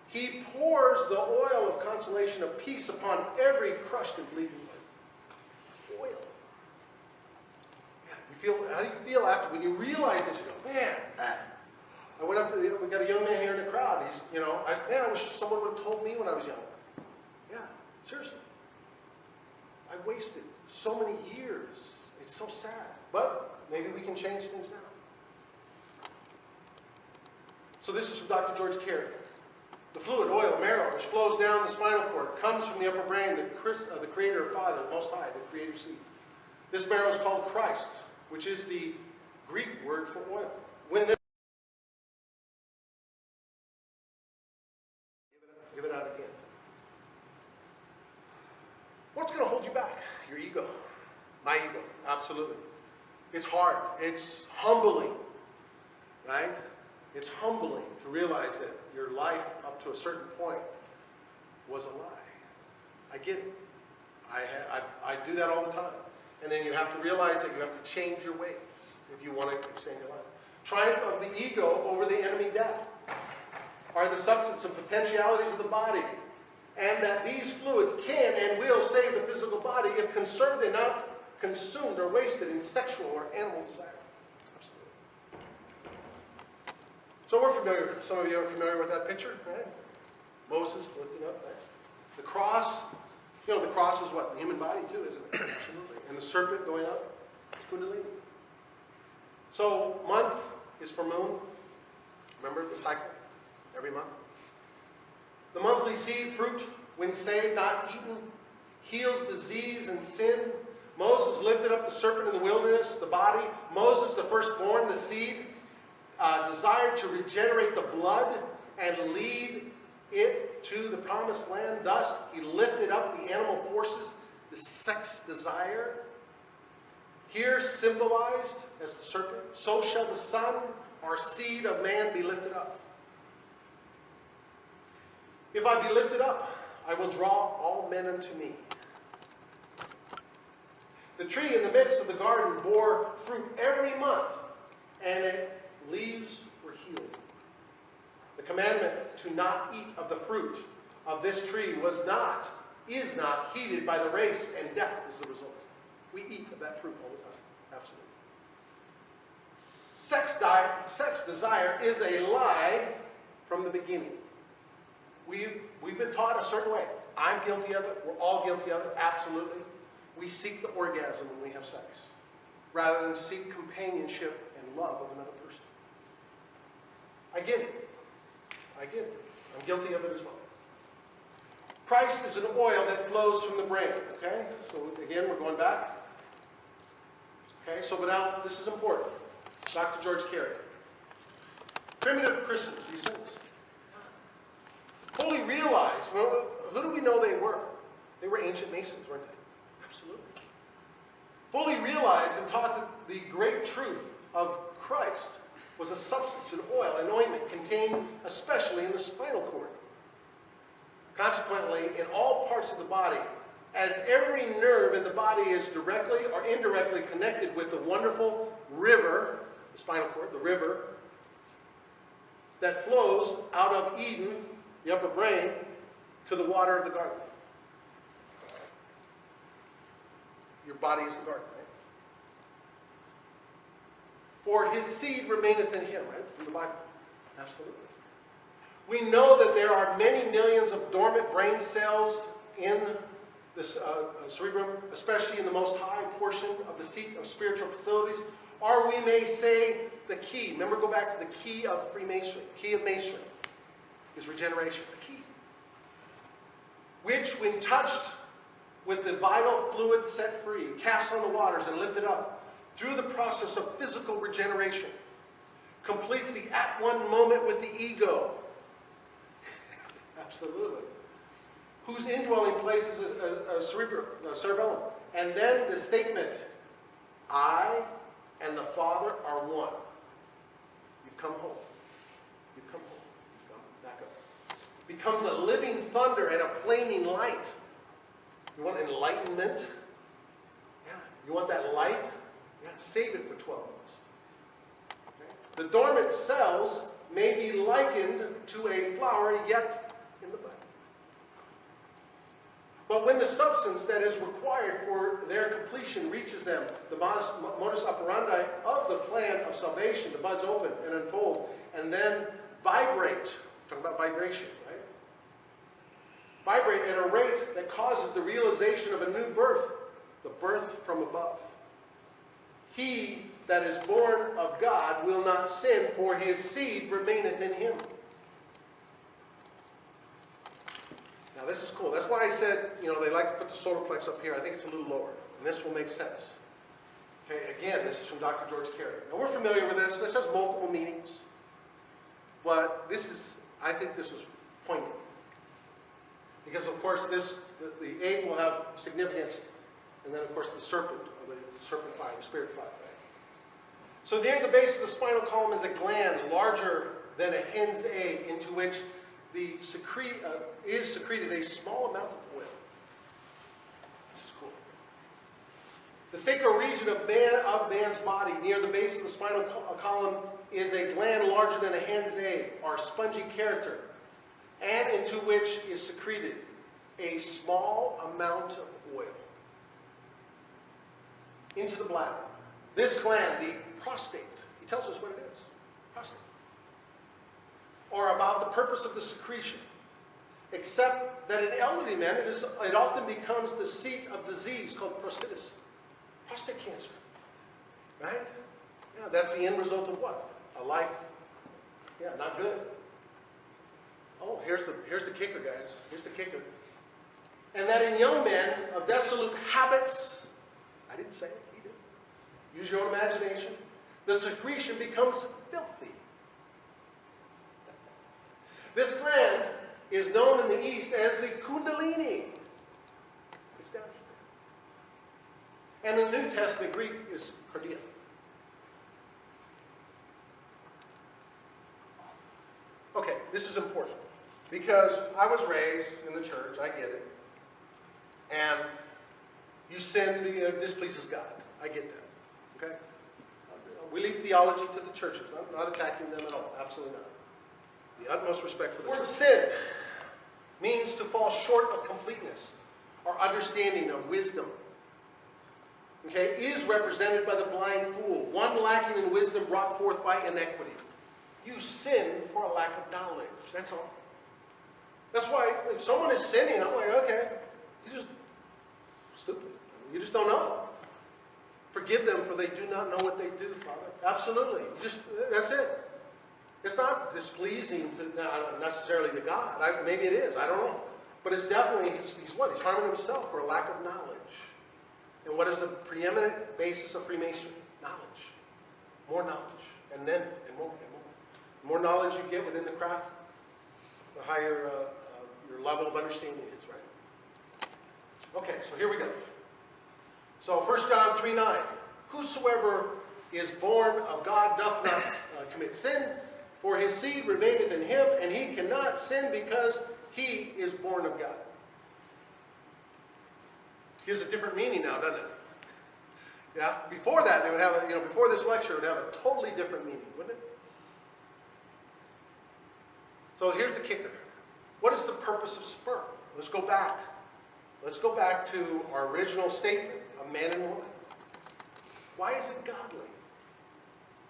He pours the oil of consolation of peace upon every crushed and bleeding one. Oil. Yeah, how do you feel after when you realize this? You go, man, I went up to we got a young man here in the crowd. He's, I wish someone would have told me when I was young. Yeah, seriously. I wasted so many years. It's so sad. But maybe we can change things now. So this is from Dr. George Carey. The fluid, oil, marrow, which flows down the spinal cord, comes from the upper brain, the Creator Father, the Most High, the Creator Seed. This marrow is called Christ, which is the Greek word for oil. When this give it out again. What's going to hold you back? Your ego. My ego, absolutely. It's hard. It's humbling, right? It's humbling to realize that your life up to a certain point was a lie. I get it. I do that all the time. And then you have to realize that you have to change your ways if you want to extend your life. Triumph of the ego over the enemy death are the substance and potentialities of the body, and that these fluids can and will save the physical body if conserved and not consumed or wasted in sexual or animal desire. So we're familiar, some of you are familiar with that picture, right? Moses lifted up, right? The cross, the cross is what? The human body too, isn't it? Absolutely. And the serpent going up, Kundalini. So month is for moon. Remember the cycle? Every month. The monthly seed, fruit, when saved, not eaten, heals disease and sin. Moses lifted up the serpent in the wilderness, the body. Moses, the firstborn, the seed, desired to regenerate the blood and lead it to the promised land. Thus, he lifted up the animal forces, the sex desire. Here symbolized as the serpent, so shall the son, or seed of man, be lifted up. If I be lifted up, I will draw all men unto me. The tree in the midst of the garden bore fruit every month, and its leaves were healed. The commandment to not eat of the fruit of this tree is not heeded by the race, and death is the result. We eat of that fruit all the time. Absolutely. Sex desire is a lie from the beginning. We've been taught a certain way. I'm guilty of it. We're all guilty of it. Absolutely. We seek the orgasm when we have sex, rather than seek companionship and love of another person. I get it. I'm guilty of it as well. Christ is an oil that flows from the brain. Okay? So again, we're going back. Okay, so but now this is important. Dr. George Carey. Primitive Christians, he says, fully realized, well, who do we know they were? They were ancient Masons, weren't they? Absolutely. Fully realized and taught that the great truth of Christ was a substance, an oil, an ointment contained especially in the spinal cord. Consequently, in all parts of the body, as every nerve in the body is directly or indirectly connected with the wonderful river, the spinal cord, the river, that flows out of Eden, the upper brain, to the water of the garden. Your body is the garden, right? For his seed remaineth in him, right? From the Bible. Absolutely. We know that there are many millions of dormant brain cells in the cerebrum, especially in the most high portion of the seat of spiritual facilities. Or we may say the key. Remember, go back to the key of Freemasonry. Key of Masonry is regeneration. The key. Which, when touched with the vital fluid set free, cast on the waters and lifted up, through the process of physical regeneration, completes the at one moment with the ego. Absolutely. Whose indwelling place is a cerebellum. And then the statement, I and the Father are one. You've come home. You've come home. You've come back up. Becomes a living thunder and a flaming light. You want enlightenment? Yeah. You want that light? Yeah. Save it for 12 months. Okay. The dormant cells may be likened to a flower yet in the bud. But when the substance that is required for their completion reaches them, the modus operandi of the plan of salvation, the buds open and unfold, and then vibrate. Talk about vibration, right? Vibrate at a rate that causes the realization of a new birth, the birth from above. He that is born of God will not sin, for his seed remaineth in him. Now this is cool. That's why I said, they like to put the solar plex up here. I think it's a little lower. And this will make sense. Okay, again, this is from Dr. George Carey. Now we're familiar with this. This has multiple meanings. But I think this was poignant. Because of course the egg will have significance. And then of course the serpent, or the serpent fire, the spirit fire. Right? So near the base of the spinal column is a gland larger than a hen's egg, into which is secreted a small amount of oil. This is cool. The sacral region of man's body, near the base of the spinal column, is a gland larger than a hen's egg, or spongy character, and into which is secreted a small amount of oil into the bladder. This gland, the prostate, he tells us what it is. Prostate. Or about the purpose of the secretion, except that in elderly men it often becomes the seat of disease called prostatitis, prostate cancer, right? Yeah, that's the end result of what? A life, not good. Oh, here's the kicker, guys. Here's the kicker. And that in young men of dissolute habits, I didn't say it, he did. Use your own imagination. The secretion becomes filthy. This gland is known in the East as the kundalini. It's down here. And in the New Testament, Greek is cardia. Okay, this is important. Because I was raised in the church, I get it. And you sin, displeases God. I get that. Okay? We leave theology to the churches. I'm not attacking them at all. Absolutely not. The utmost respect for the word sin means to fall short of completeness or understanding or wisdom. Okay, is represented by the blind fool, one lacking in wisdom brought forth by inequity. You sin for a lack of knowledge. That's all. That's why if someone is sinning, I'm like, okay, you're just stupid. You just don't know. Forgive them, for they do not know what they do, Father. Absolutely. That's it. It's not displeasing to not necessarily to God. Maybe it is. I don't know. But it's definitely, he's what? He's harming himself for a lack of knowledge. And what is the preeminent basis of Freemasonry? Knowledge. More knowledge. And then, and more, and more. The more knowledge you get within the craft, the higher your level of understanding is, right? Okay, so here we go. So 1 John 3:9. Whosoever is born of God doth not commit sin, for his seed remaineth in him, and he cannot sin because he is born of God. Gives a different meaning now, doesn't it? Yeah. Before that, it would have before this lecture, it would have a totally different meaning, wouldn't it? So here's the kicker. What is the purpose of sperm? Let's go back. Let's go back to our original statement of man and woman. Why is it godly?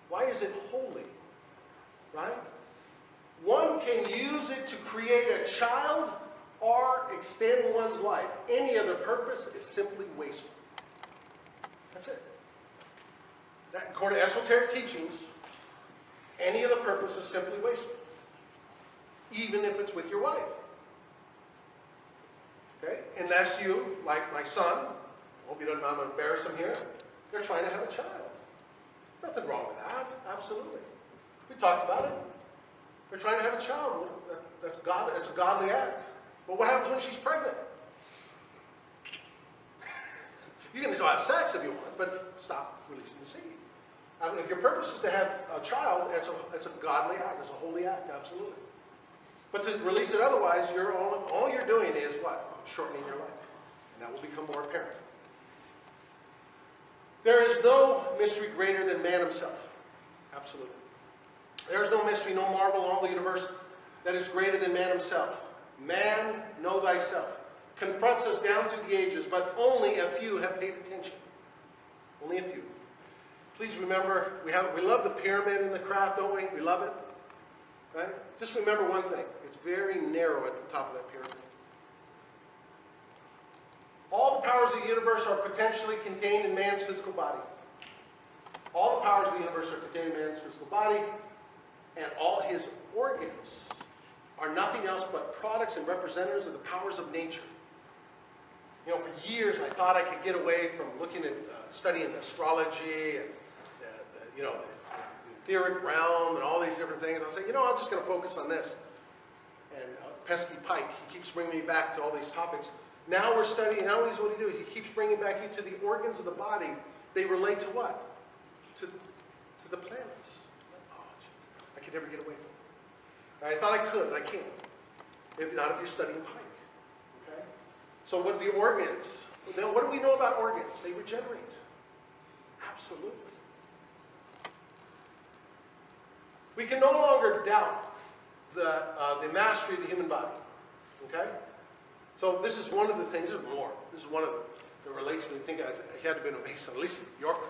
Why is it holy? Right? One can use it to create a child or extend one's life. Any other purpose is simply wasteful. That's it. That, according to esoteric teachings, any other purpose is simply wasteful. Even if it's with your wife. Okay? Unless you, like my son, I hope you don't mind, I'm going to embarrass him here, they're trying to have a child. Nothing wrong with that. Absolutely. We talked about it. They're trying to have a child. That's a godly act. But what happens when she's pregnant? You can still have sex if you want, but stop releasing the seed. I mean, if your purpose is to have a child, it's a godly act. It's a holy act, absolutely. But to release it otherwise, all you're doing is what? Shortening your life. And that will become more apparent. There is no mystery greater than man himself. Absolutely. There is no mystery, no marvel in all the universe that is greater than man himself. Man, know thyself. Confronts us down through the ages, but only a few have paid attention. Only a few. Please remember, we love the pyramid in the craft, don't we? We love it. Right? Just remember one thing. It's very narrow at the top of that pyramid. All the powers of the universe are potentially contained in man's physical body. All the powers of the universe are contained in man's physical body, and all his organs are nothing else but products and representatives of the powers of nature. You know, for years I thought I could get away from looking at studying astrology and the etheric realm and all these different things. I was like, I'm just going to focus on this. And pesky Pike, he keeps bringing me back to all these topics. Now we're studying, now he's what he do? He keeps bringing back you to the organs of the body. They relate to what? To the planets. Oh, geez. I could never get away from it. I thought I could, but I can't. If not, if you're studying Pike. Okay? So what are the organs? Then what do we know about organs? They regenerate. Absolutely. We can no longer doubt the mastery of the human body. Okay? So this is one of the things, there's more. This is one of them that relates to me. I think I had to be based on at least York.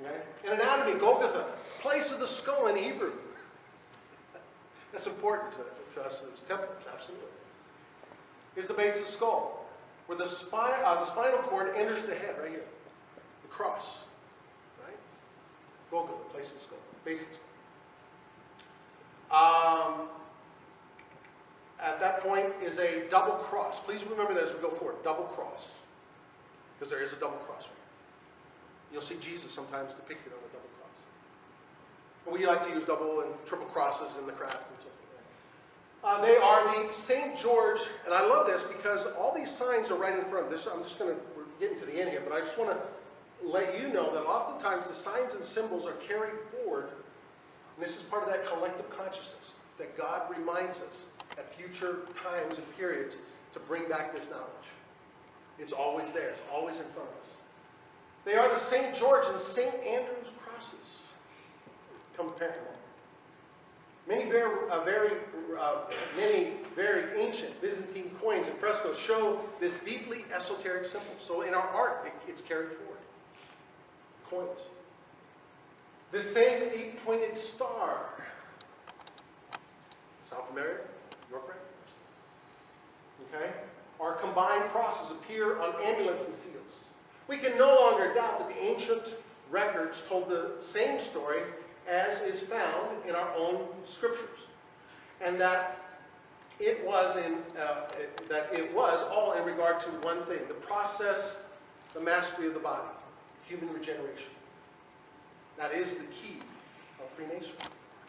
Okay? In anatomy, Golgotha, place of the skull in Hebrew. That's important to us as Templars, absolutely. Here's the base of the skull, where the spinal cord enters the head, right here. The cross, right? Golgotha, place of the skull, base of the skull. At that point is a double cross. Please remember that as we go forward. Double cross. Because there is a double cross. You'll see Jesus sometimes depicted on a double cross. And we like to use double and triple crosses in the craft and so forth. They are the St. George, and I love this because all these signs are right in front of this. We're getting to the end here, but I just want to let you know that oftentimes the signs and symbols are carried forward, and this is part of that collective consciousness, that God reminds us at future times and periods to bring back this knowledge. It's always there. It's always in front of us. They are the St. George and St. Andrew's crosses. Come apparent. Many very ancient Byzantine coins and frescoes show this deeply esoteric symbol. So in our art, it's carried forward. Coins. The same 8-pointed star. Sound familiar? York right? Okay? Our combined crosses appear on amulets and seals. We can no longer doubt that the ancient records told the same story as is found in our own scriptures, and that it was all in regard to one thing: the process, the mastery of the body, human regeneration. That is the key of Freemasonry.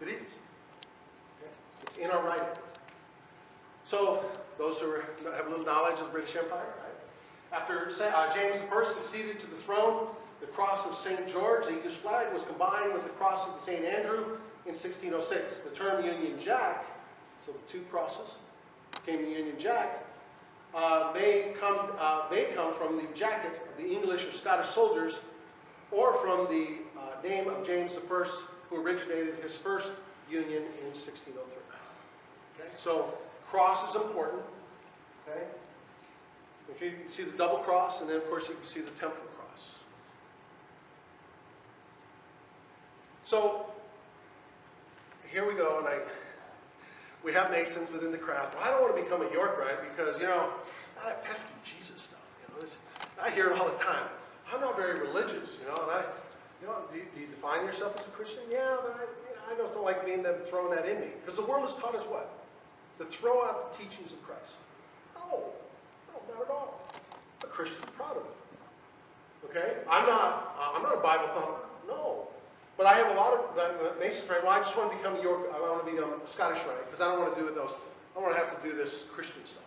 It is. Okay? It's in our writings. So, those who have a little knowledge of the British Empire, right? After James I succeeded to the throne, the cross of St. George, the English flag, was combined with the cross of St. Andrew in 1606. The term Union Jack, so the two crosses became the Union Jack, they come from the jacket of the English or Scottish soldiers, or from the name of James I, who originated his first union in 1603. Okay? So cross is important. Okay? Okay, you see the double cross, and then of course you can see the temple cross. So here we go, and we have Masons within the craft. Well, I don't want to become a Yorkite because, that pesky Jesus stuff. I hear it all the time. I'm not very religious, and do you define yourself as a Christian? Yeah, but I don't like being them throwing that in me. Because the world has taught us what? To throw out the teachings of Christ. No, not at all. I'm a Christian, I'm proud of it. Okay? I'm not a Bible thumper. No. But I have a lot of Mason friends. Well, I just want to become I want to become a Scottish Rite because I don't want to do with those. I don't want to have to do this Christian stuff.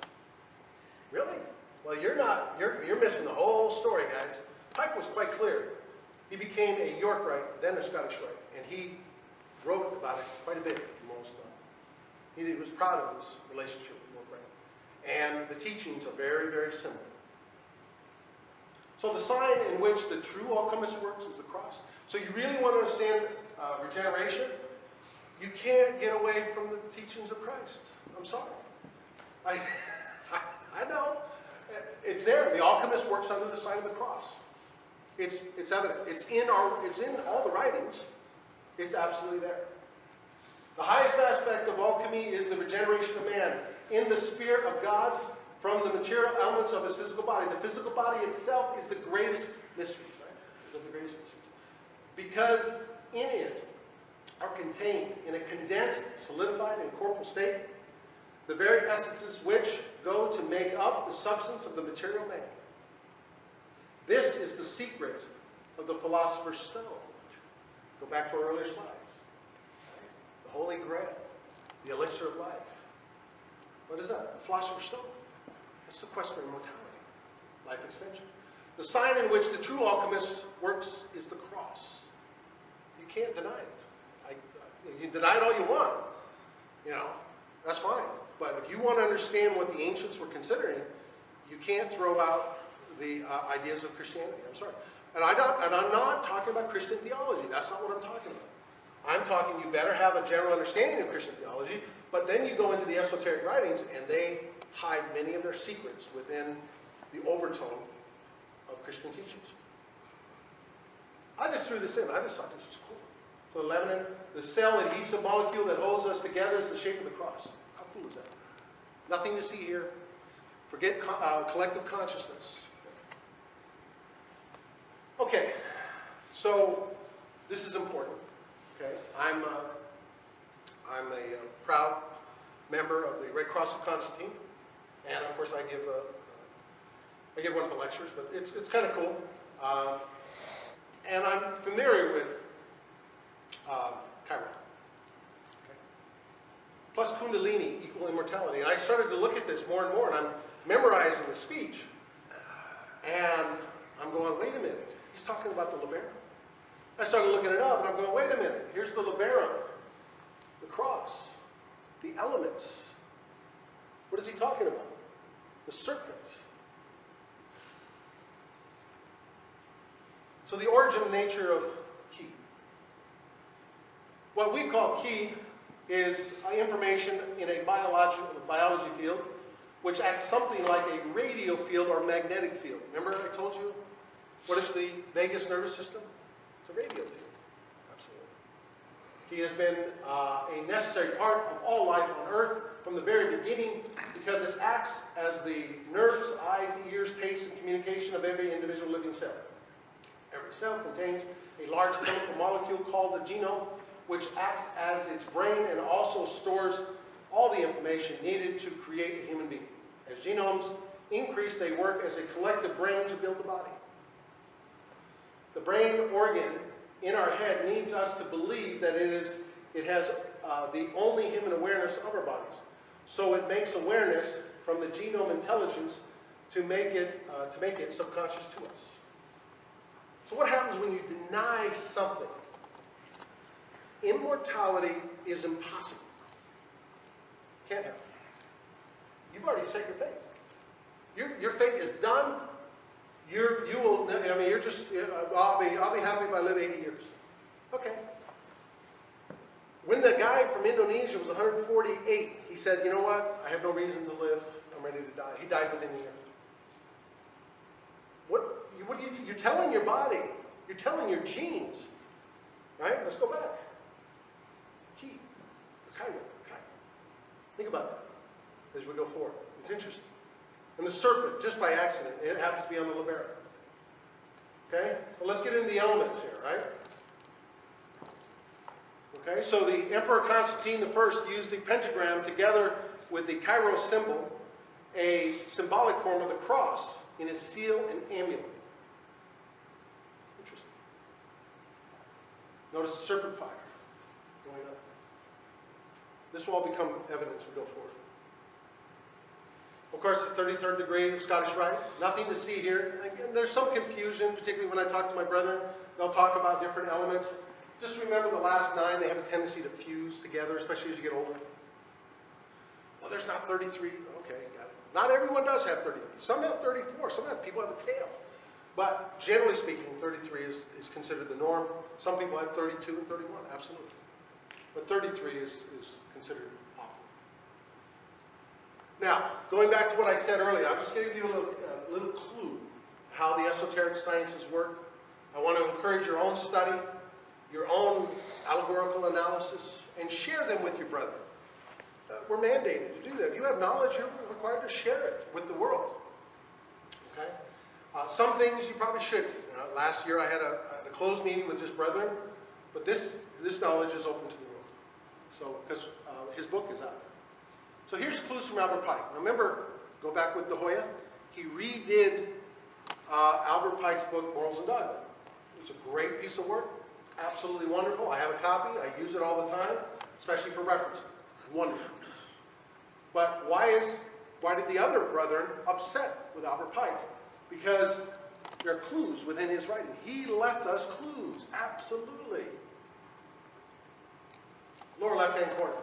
Really? Well, you're missing the whole story, guys. Pike was quite clear. He became a York Rite, then a Scottish Rite, and he wrote about it quite a bit. He was proud of his relationship with York Rite. And the teachings are very, very similar. So the sign in which the true alchemist works is the cross. So you really want to understand regeneration? You can't get away from the teachings of Christ. I'm sorry. I know. It's there. The alchemist works under the sign of the cross. It's evident. It's in all the writings. It's absolutely there. The highest aspect of alchemy is the regeneration of man in the spirit of God from the material elements of his physical body. The physical body itself is the greatest mystery, right? It's the greatest mystery. Because in it are contained in a condensed, solidified, and corporeal state the very essences which go to make up the substance of the material man. This is the secret of the philosopher's stone. Go back to our earlier slides. The Holy Grail, the elixir of life. What is that? The philosopher's stone. That's the quest for immortality, life extension. The sign in which the true alchemist works is the cross. You can't deny it. You can deny it all you want. That's fine. But if you want to understand what the ancients were considering, you can't throw out the ideas of Christianity. I'm sorry. And I'm not talking about Christian theology. That's not what I'm talking about. I'm talking you better have a general understanding of Christian theology, but then you go into the esoteric writings and they hide many of their secrets within the overtone of Christian teachings. I just threw this in. I just thought this was cool. So the lemon, the cell adhesive molecule that holds us together is the shape of the cross. How cool is that? Nothing to see here. Forget collective consciousness. Okay, so this is important. Okay, I'm a proud member of the Red Cross of Constantine, and of course I give one of the lectures, but it's kind of cool. And I'm familiar with Chiron. Okay. Plus Kundalini equal immortality. And I started to look at this more and more, and I'm memorizing the speech, and I'm going, wait a minute. He's talking about the labarum. I started looking it up, and I'm going, wait a minute. Here's the labarum, the cross, the elements. What is he talking about? The serpent. So the origin and nature of ki. What we call ki is information in a biology field which acts something like a radio field or magnetic field. Remember I told you? What is the vagus nervous system? It's a radio field. Absolutely. Ki has been a necessary part of all life on Earth from the very beginning because it acts as the nerves, eyes, ears, taste, and communication of every individual living cell. Every cell contains a large chemical molecule called the genome, which acts as its brain and also stores all the information needed to create a human being. As genomes increase, they work as a collective brain to build the body. The brain organ in our head needs us to believe that it has the only human awareness of our bodies. So it makes awareness from the genome intelligence to make it subconscious to us. So what happens when you deny something? Immortality is impossible. Can't happen. You've already set your fate. Your fate is done. You will. I mean, you're just. I'll be happy if I live 80 years. Okay. When the guy from Indonesia was 148, he said, you know what? I have no reason to live. I'm ready to die. He died within a year. What are you, you're telling your body. You're telling your genes. Right? Let's go back. Key. Kraychir. Think about that as we go forward. It's interesting. And the serpent, just by accident, it happens to be on the libera. Okay? Well, let's get into the elements here, right? Okay, so the Emperor Constantine I used the pentagram together with the Kairos symbol, a symbolic form of the cross, in his seal and amulet. Interesting. Notice the serpent fire going up. This will all become evident as we go forward. Of course, the 33rd degree of Scottish Rite. Nothing to see here. Again, there's some confusion, particularly when I talk to my brethren. They'll talk about different elements. Just remember the last 9, they have a tendency to fuse together, especially as you get older. Well, there's not 33. Okay, got it. Not everyone does have 33. Some have 34. Some people have a tail. But generally speaking, 33 is considered the norm. Some people have 32 and 31, absolutely. But 33 is considered optimal. Now, going back to what I said earlier, I'm just going to give you a little clue how the esoteric sciences work. I want to encourage your own study, your own allegorical analysis, and share them with your brethren. We're mandated to do that. If you have knowledge, you're required to share it with the world. Okay? Some things you probably shouldn't. Last year I had a closed meeting with just brethren, but this knowledge is open to the world. So, because his book is out there. So here's clues from Albert Pike. Now remember, go back with De Hoya. He redid Albert Pike's book, Morals and Dogma. It's a great piece of work. Absolutely wonderful. I have a copy. I use it all the time, especially for referencing. Wonderful. But why did the other brethren upset with Albert Pike? Because there are clues within his writing. He left us clues. Absolutely. Lower left-hand corner.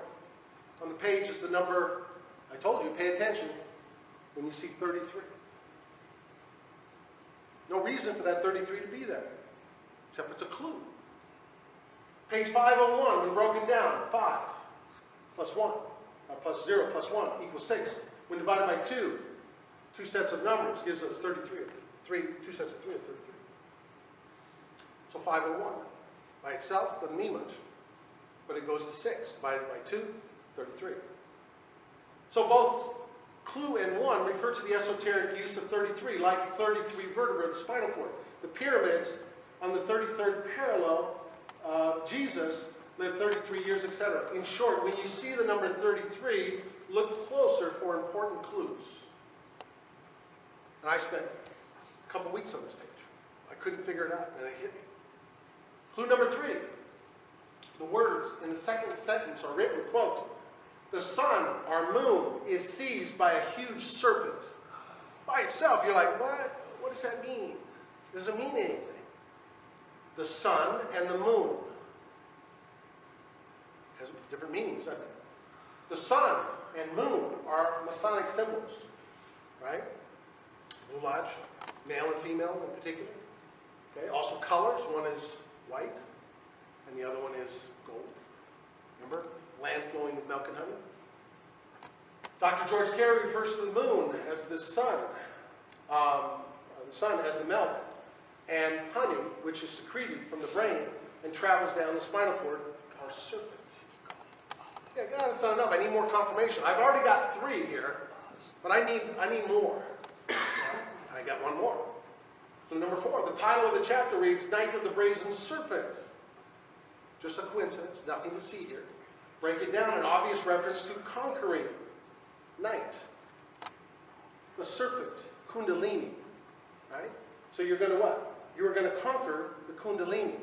On the page is the number, I told you, pay attention when you see 33. No reason for that 33 to be there, except it's a clue. Page 501, when broken down, 5 plus 1, or plus 0 plus 1 equals 6. When divided by 2 sets of numbers gives us 33. 2 sets of 3 are 33. So 501 by itself doesn't mean much, but it goes to 6. Divided by 2, 33. So both clue and 1 refer to the esoteric use of 33, like 33 vertebrae of the spinal cord. The pyramids on the 33rd parallel, Jesus lived 33 years, etc. In short, when you see the number 33, look closer for important clues. And I spent a couple weeks on this page. I couldn't figure it out, and it hit me. Clue number 3. The words in the second sentence are written, quote, "The sun, our moon, is seized by a huge serpent." By itself, you're like, what? What does that mean? It doesn't mean anything. The sun and the moon has different meanings, doesn't it? The sun and moon are Masonic symbols, right? Blue Lodge, male and female in particular. Okay. Also colors. One is white, and the other one is gold. Remember? Land flowing with milk and honey. Dr. George Carey refers to the moon as the sun as the milk, and honey, which is secreted from the brain and travels down the spinal cord, are serpents. Yeah, God, that's not enough. I need more confirmation. I've already got 3 here, but I need more. And I got one more. So number 4, the title of the chapter reads, "Knight of the Brazen Serpent." Just a coincidence, nothing to see here. Break it down, an obvious reference to conquering. Knight. The serpent, Kundalini. Right? So you're going to what? You're going to conquer the Kundalini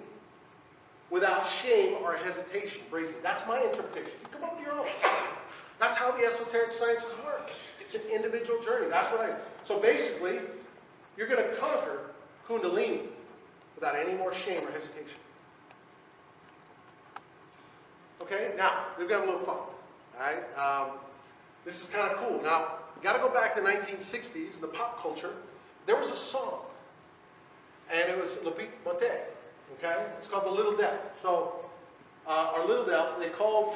without shame or hesitation. Brazen. That's my interpretation. You come up with your own. That's how the esoteric sciences work. It's an individual journey. That's what so basically, you're going to conquer Kundalini without any more shame or hesitation. Okay, now, we've got a little fun. All right? This is kind of cool. Now, you got to go back to the 1960s, in the pop culture. There was a song, and it was Le Petit Motet. Okay? It's called The Little Devil. So, are little deaf. They call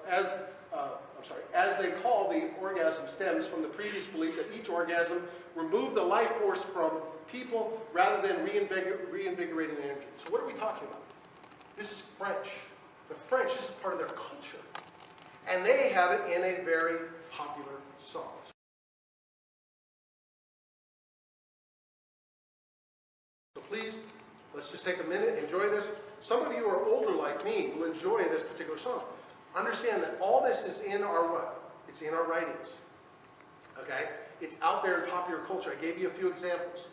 as they call the orgasm stems from the previous belief that each orgasm removed the life force from people rather than reinvigorating the energy. So what are we talking about? This is French. The French, this is part of their culture. And they have it in a very popular song. So please, let's just take a minute, enjoy this. Some of you are older like me will enjoy this particular song. Understand that all this is in our what? It's in our writings. Okay? It's out there in popular culture. I gave you a few examples.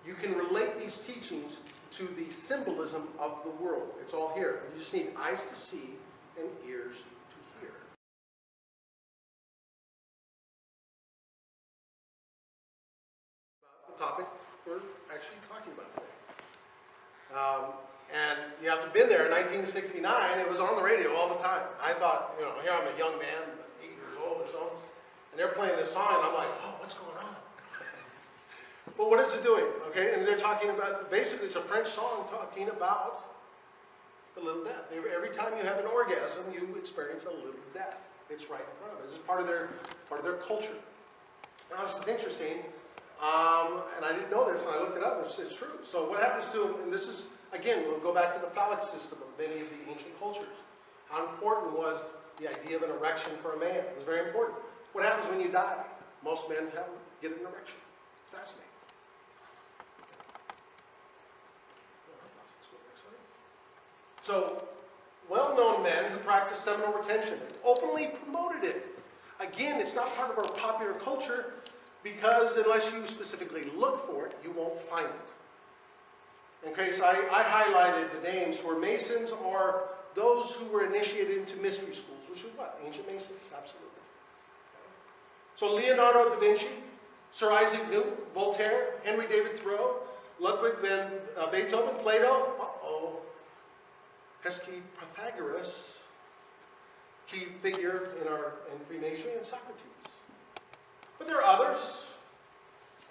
You can relate these teachings to the symbolism of the world. It's all here. You just need eyes to see and ears to hear. About the topic we're actually talking about today. And you have to have been there in 1969. It was on the radio all the time. I thought, you know, here I'm a young man, 8 years old or so, and they're playing this song, and I'm like, oh, what's going on? But what is it doing? Okay, and they're talking about, basically it's a French song talking about the little death. Every time you have an orgasm, you experience a little death. It's right in front of us. This is part of their culture. Now this is interesting, and I didn't know this, and I looked it up. It's true. So what happens to them? And this is, again, we'll go back to the phallic system of many of the ancient cultures. How important was the idea of an erection for a man? It was very important. What happens when you die? Most men get an erection. It's fascinating. So, well-known men who practice seminal retention openly promoted it. Again, it's not part of our popular culture because unless you specifically look for it, you won't find it. Okay, so I highlighted the names who are Masons or those who were initiated into mystery schools, which is what? Ancient Masons? Absolutely. Okay. So Leonardo da Vinci, Sir Isaac Newton, Voltaire, Henry David Thoreau, Ludwig van Beethoven, Plato, Pesky Pythagoras, key figure in Freemasonry, and Socrates. But there are others,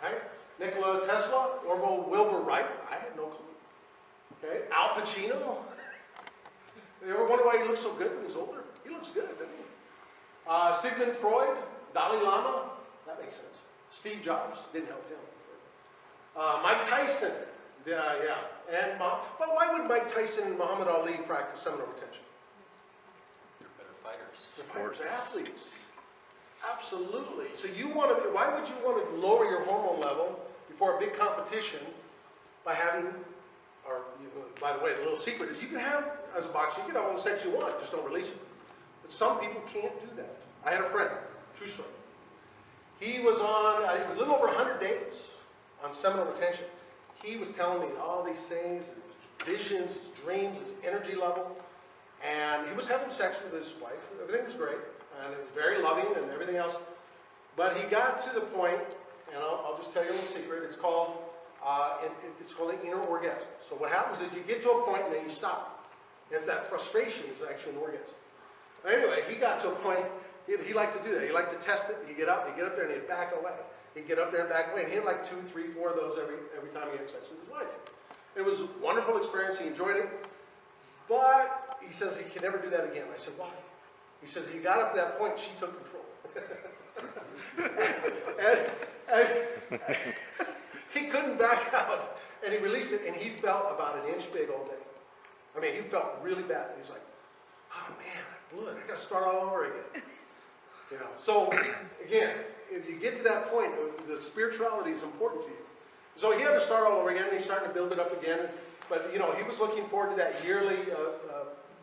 right? Nikola Tesla, Orville Wilbur Wright, I had no clue. Okay, Al Pacino. You ever wonder why he looks so good when he's older? He looks good, doesn't he? Sigmund Freud, Dalai Lama, that makes sense. Steve Jobs, didn't help him. Mike Tyson, yeah. But why would Mike Tyson and Muhammad Ali practice seminal retention? They're better fighters. Sports athletes. Absolutely. So why would you want to lower your hormone level before a big competition by having, by the way, the little secret is you can have, as a boxer, you can have all the sex you want, just don't release it. But some people can't do that. I had a friend, true story. He was on, I think, a little over 100 days on seminal retention. He was telling me all these things, his visions, his dreams, his energy level. And he was having sex with his wife. Everything was great. And it was very loving and everything else. But he got to the point, and I'll just tell you a little secret, it's called an inner orgasm. So what happens is you get to a point and then you stop. And that frustration is actually an orgasm. Anyway, he got to a point, he liked to do that. He liked to test it. He'd get up there and he'd back away. He'd get up there and back away. And he had like 2, 3, 4 of those every time he had sex with his wife. It was a wonderful experience. He enjoyed it. But he says he can never do that again. I said, why? He says he got up to that point and she took control. and he couldn't back out. And he released it and he felt about an inch big all day. I mean, he felt really bad. He's like, oh man, I blew it. I got to start all over again. You know. So again, if you get to that point, the spirituality is important to you. So he had to start all over again, and he's starting to build it up again. But you know, he was looking forward to that yearly,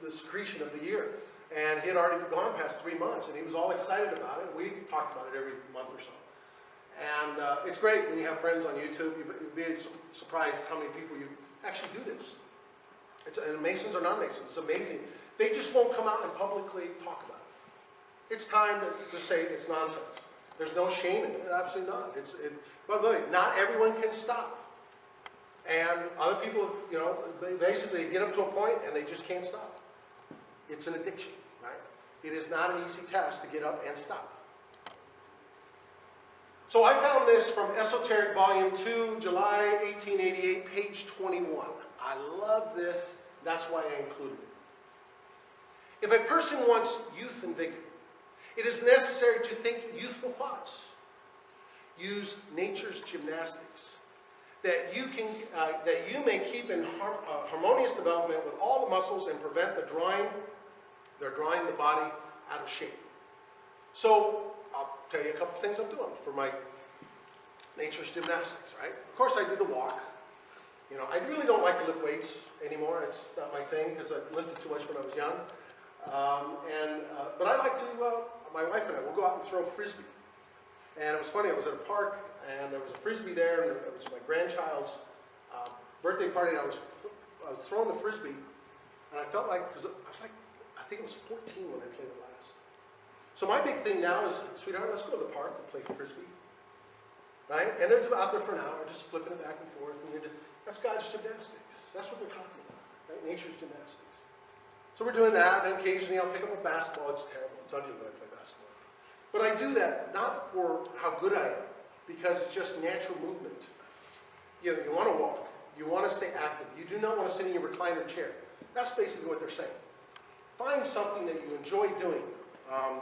the secretion of the year. And he had already gone past 3 months, and he was all excited about it. We talked about it every month or so. And it's great when you have friends on YouTube. You'd be surprised how many people you actually do this. And Masons or non-Masons, it's amazing. They just won't come out and publicly talk about it. It's time to say it's nonsense. There's no shame in it. Absolutely not. But look, not everyone can stop. And other people, you know, they basically get up to a point and they just can't stop. It's an addiction, right? It is not an easy task to get up and stop. So I found this from Esoteric Volume 2, July 1888, page 21. I love this. That's why I included it. If a person wants youth and vigor, it is necessary to think youthful thoughts. Use nature's gymnastics, that you may keep in harmonious development with all the muscles and prevent they're drawing the body out of shape. So I'll tell you a couple things I'm doing for my nature's gymnastics, right? Of course I do the walk. You know, I really don't like to lift weights anymore. It's not my thing because I lifted too much when I was young. But I like to, my wife and I will go out and throw frisbee. And it was funny, I was at a park and there was a frisbee there and it was my grandchild's birthday party and I was throwing the frisbee and I felt like, because I was like, I think it was 14 when I played it last. So my big thing now is, sweetheart, let's go to the park and play frisbee. Right? And it was out there for an hour, just flipping it back and forth. And that's God's gymnastics. That's what we're talking about, right? Nature's gymnastics. So we're doing that, and occasionally I'll pick up a basketball. It's terrible. It's ugly when I play basketball. But I do that not for how good I am, because it's just natural movement. You want to walk. You want to stay active. You do not want to sit in your recliner chair. That's basically what they're saying. Find something that you enjoy doing.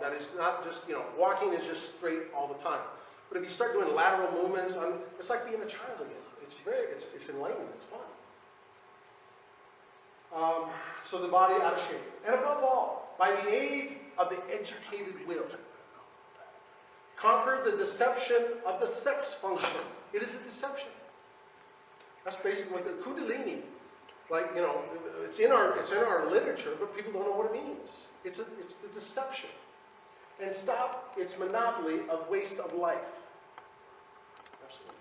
That is not just, walking is just straight all the time. But if you start doing lateral movements, it's like being a child again. It's enlightening, it's fun. So the body out of shape. And above all, by the aid of the educated will, conquer the deception of the sex function. It is a deception. That's basically what the kundalini, it's in our literature, but people don't know what it means. It's the deception. And stop its monopoly of waste of life. Absolutely.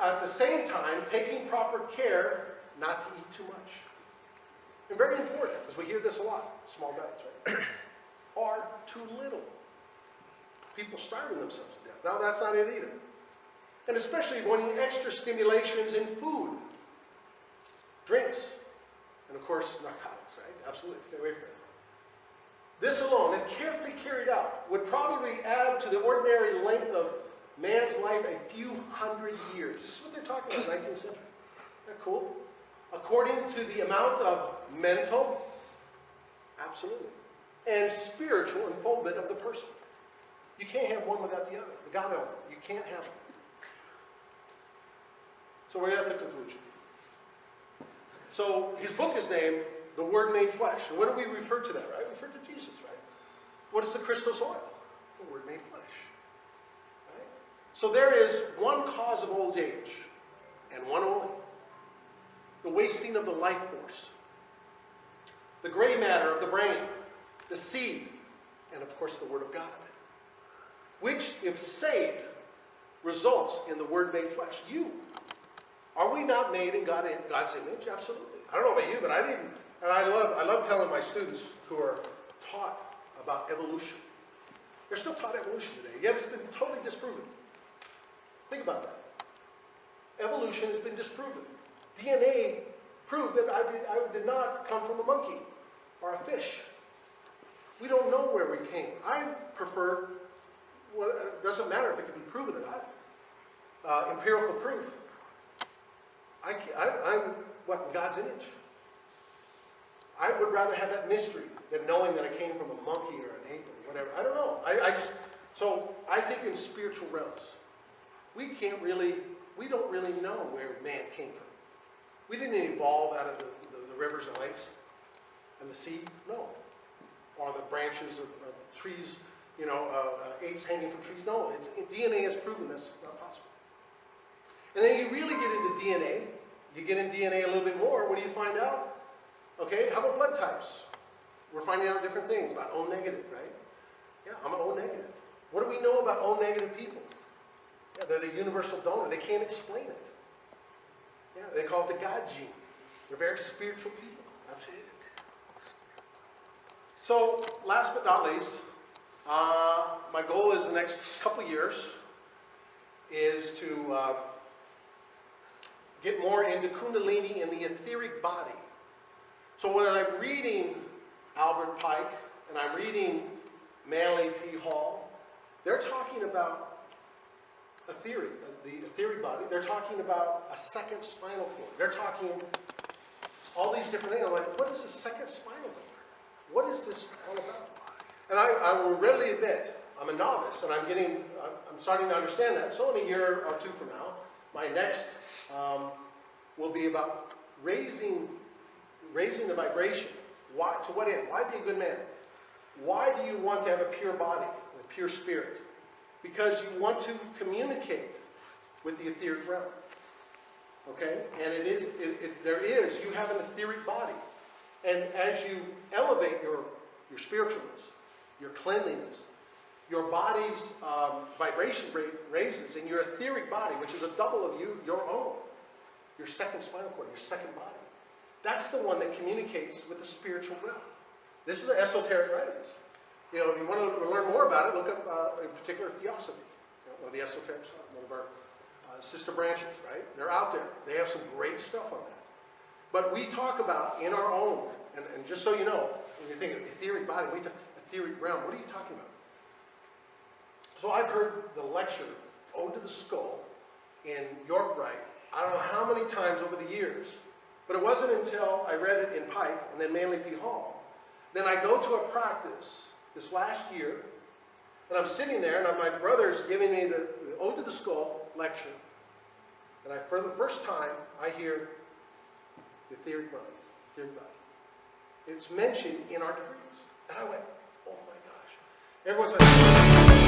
At the same time, taking proper care not to eat too much. And very important, because we hear this a lot, small diets, right? Or too little. People starving themselves to death. Now that's not it either. And especially avoiding extra stimulations in food, drinks, and of course narcotics, right? Absolutely, stay away from this. This alone, if carefully carried out, would probably add to the ordinary length of man's life a few hundred years. This is what they're talking about in the 19th century. Isn't that cool? According to the amount of mental, absolutely, and spiritual unfoldment of the person. You can't have one without the other. The God element. You can't have them. So we're at the conclusion. So his book is named The Word Made Flesh. And what do we refer to that, right? We refer to Jesus, right? What is the Christos oil? The Word made flesh. Right? So there is one cause of old age, and one only. The wasting of the life force. The gray matter of the brain. The seed. And of course the Word of God. Which, if saved, results in the Word made flesh. You. Are we not made in God's image? Absolutely. I don't know about you, but I didn't. And I love telling my students who are taught about evolution. They're still taught evolution today, yet it's been totally disproven. Think about that. Evolution has been disproven. DNA proved that I did not come from a monkey or a fish. We don't know where we came. I prefer, it doesn't matter if it can be proven or not, empirical proof. I'm what, in God's image. I would rather have that mystery than knowing that I came from a monkey or an ape or whatever. I don't know. So I think in spiritual realms, we don't really know where man came from. We didn't evolve out of the rivers and lakes and the sea, no. Or the branches of trees, apes hanging from trees. No, DNA has proven that's not possible. And then you really get into DNA. You get in DNA a little bit more. What do you find out? Okay, how about blood types? We're finding out different things about O negative, right? Yeah, I'm an O negative. What do we know about O negative people? Yeah, they're the universal donor. They can't explain it. Yeah, they call it the God gene. They're very spiritual people. Absolutely. So, last but not least, my goal is the next couple years is to get more into Kundalini in the etheric body. So when I'm reading Albert Pike and I'm reading Manly P. Hall, they're talking about the etheric body. They're talking about a second spinal cord. They're talking all these different things. I'm like, what is the second spinal cord? What is this all about? And I will readily admit, I'm a novice, and I'm starting to understand that. So in a year or two from now, my next will be about raising the vibration. Why? To what end? Why be a good man? Why do you want to have a pure body, a pure spirit? Because you want to communicate with the etheric realm. Okay? And you have an etheric body. And as you elevate your spiritualness, your cleanliness, your body's vibration rate raises, and your etheric body, which is a double of you, your own, your second spinal cord, your second body, that's the one that communicates with the spiritual realm. This is an esoteric writings. You know, if you want to learn more about it, look up in particular Theosophy, one of the esoteric stuff, one of our sister branches, right? They're out there. They have some great stuff on that. But we talk about in our own, and just so you know, when you think of etheric body, we talk etheric realm, what are you talking about? So I've heard the lecture, Ode to the Skull, in York Wright, I don't know how many times over the years, but it wasn't until I read it in Pike and then Manly P. Hall. Then I go to a practice this last year, and I'm sitting there, and my brother's giving me the Ode to the Skull lecture, and for the first time, I hear the etheric body, etheric body. It's mentioned in our degrees. And I went, oh my gosh. Everyone's like,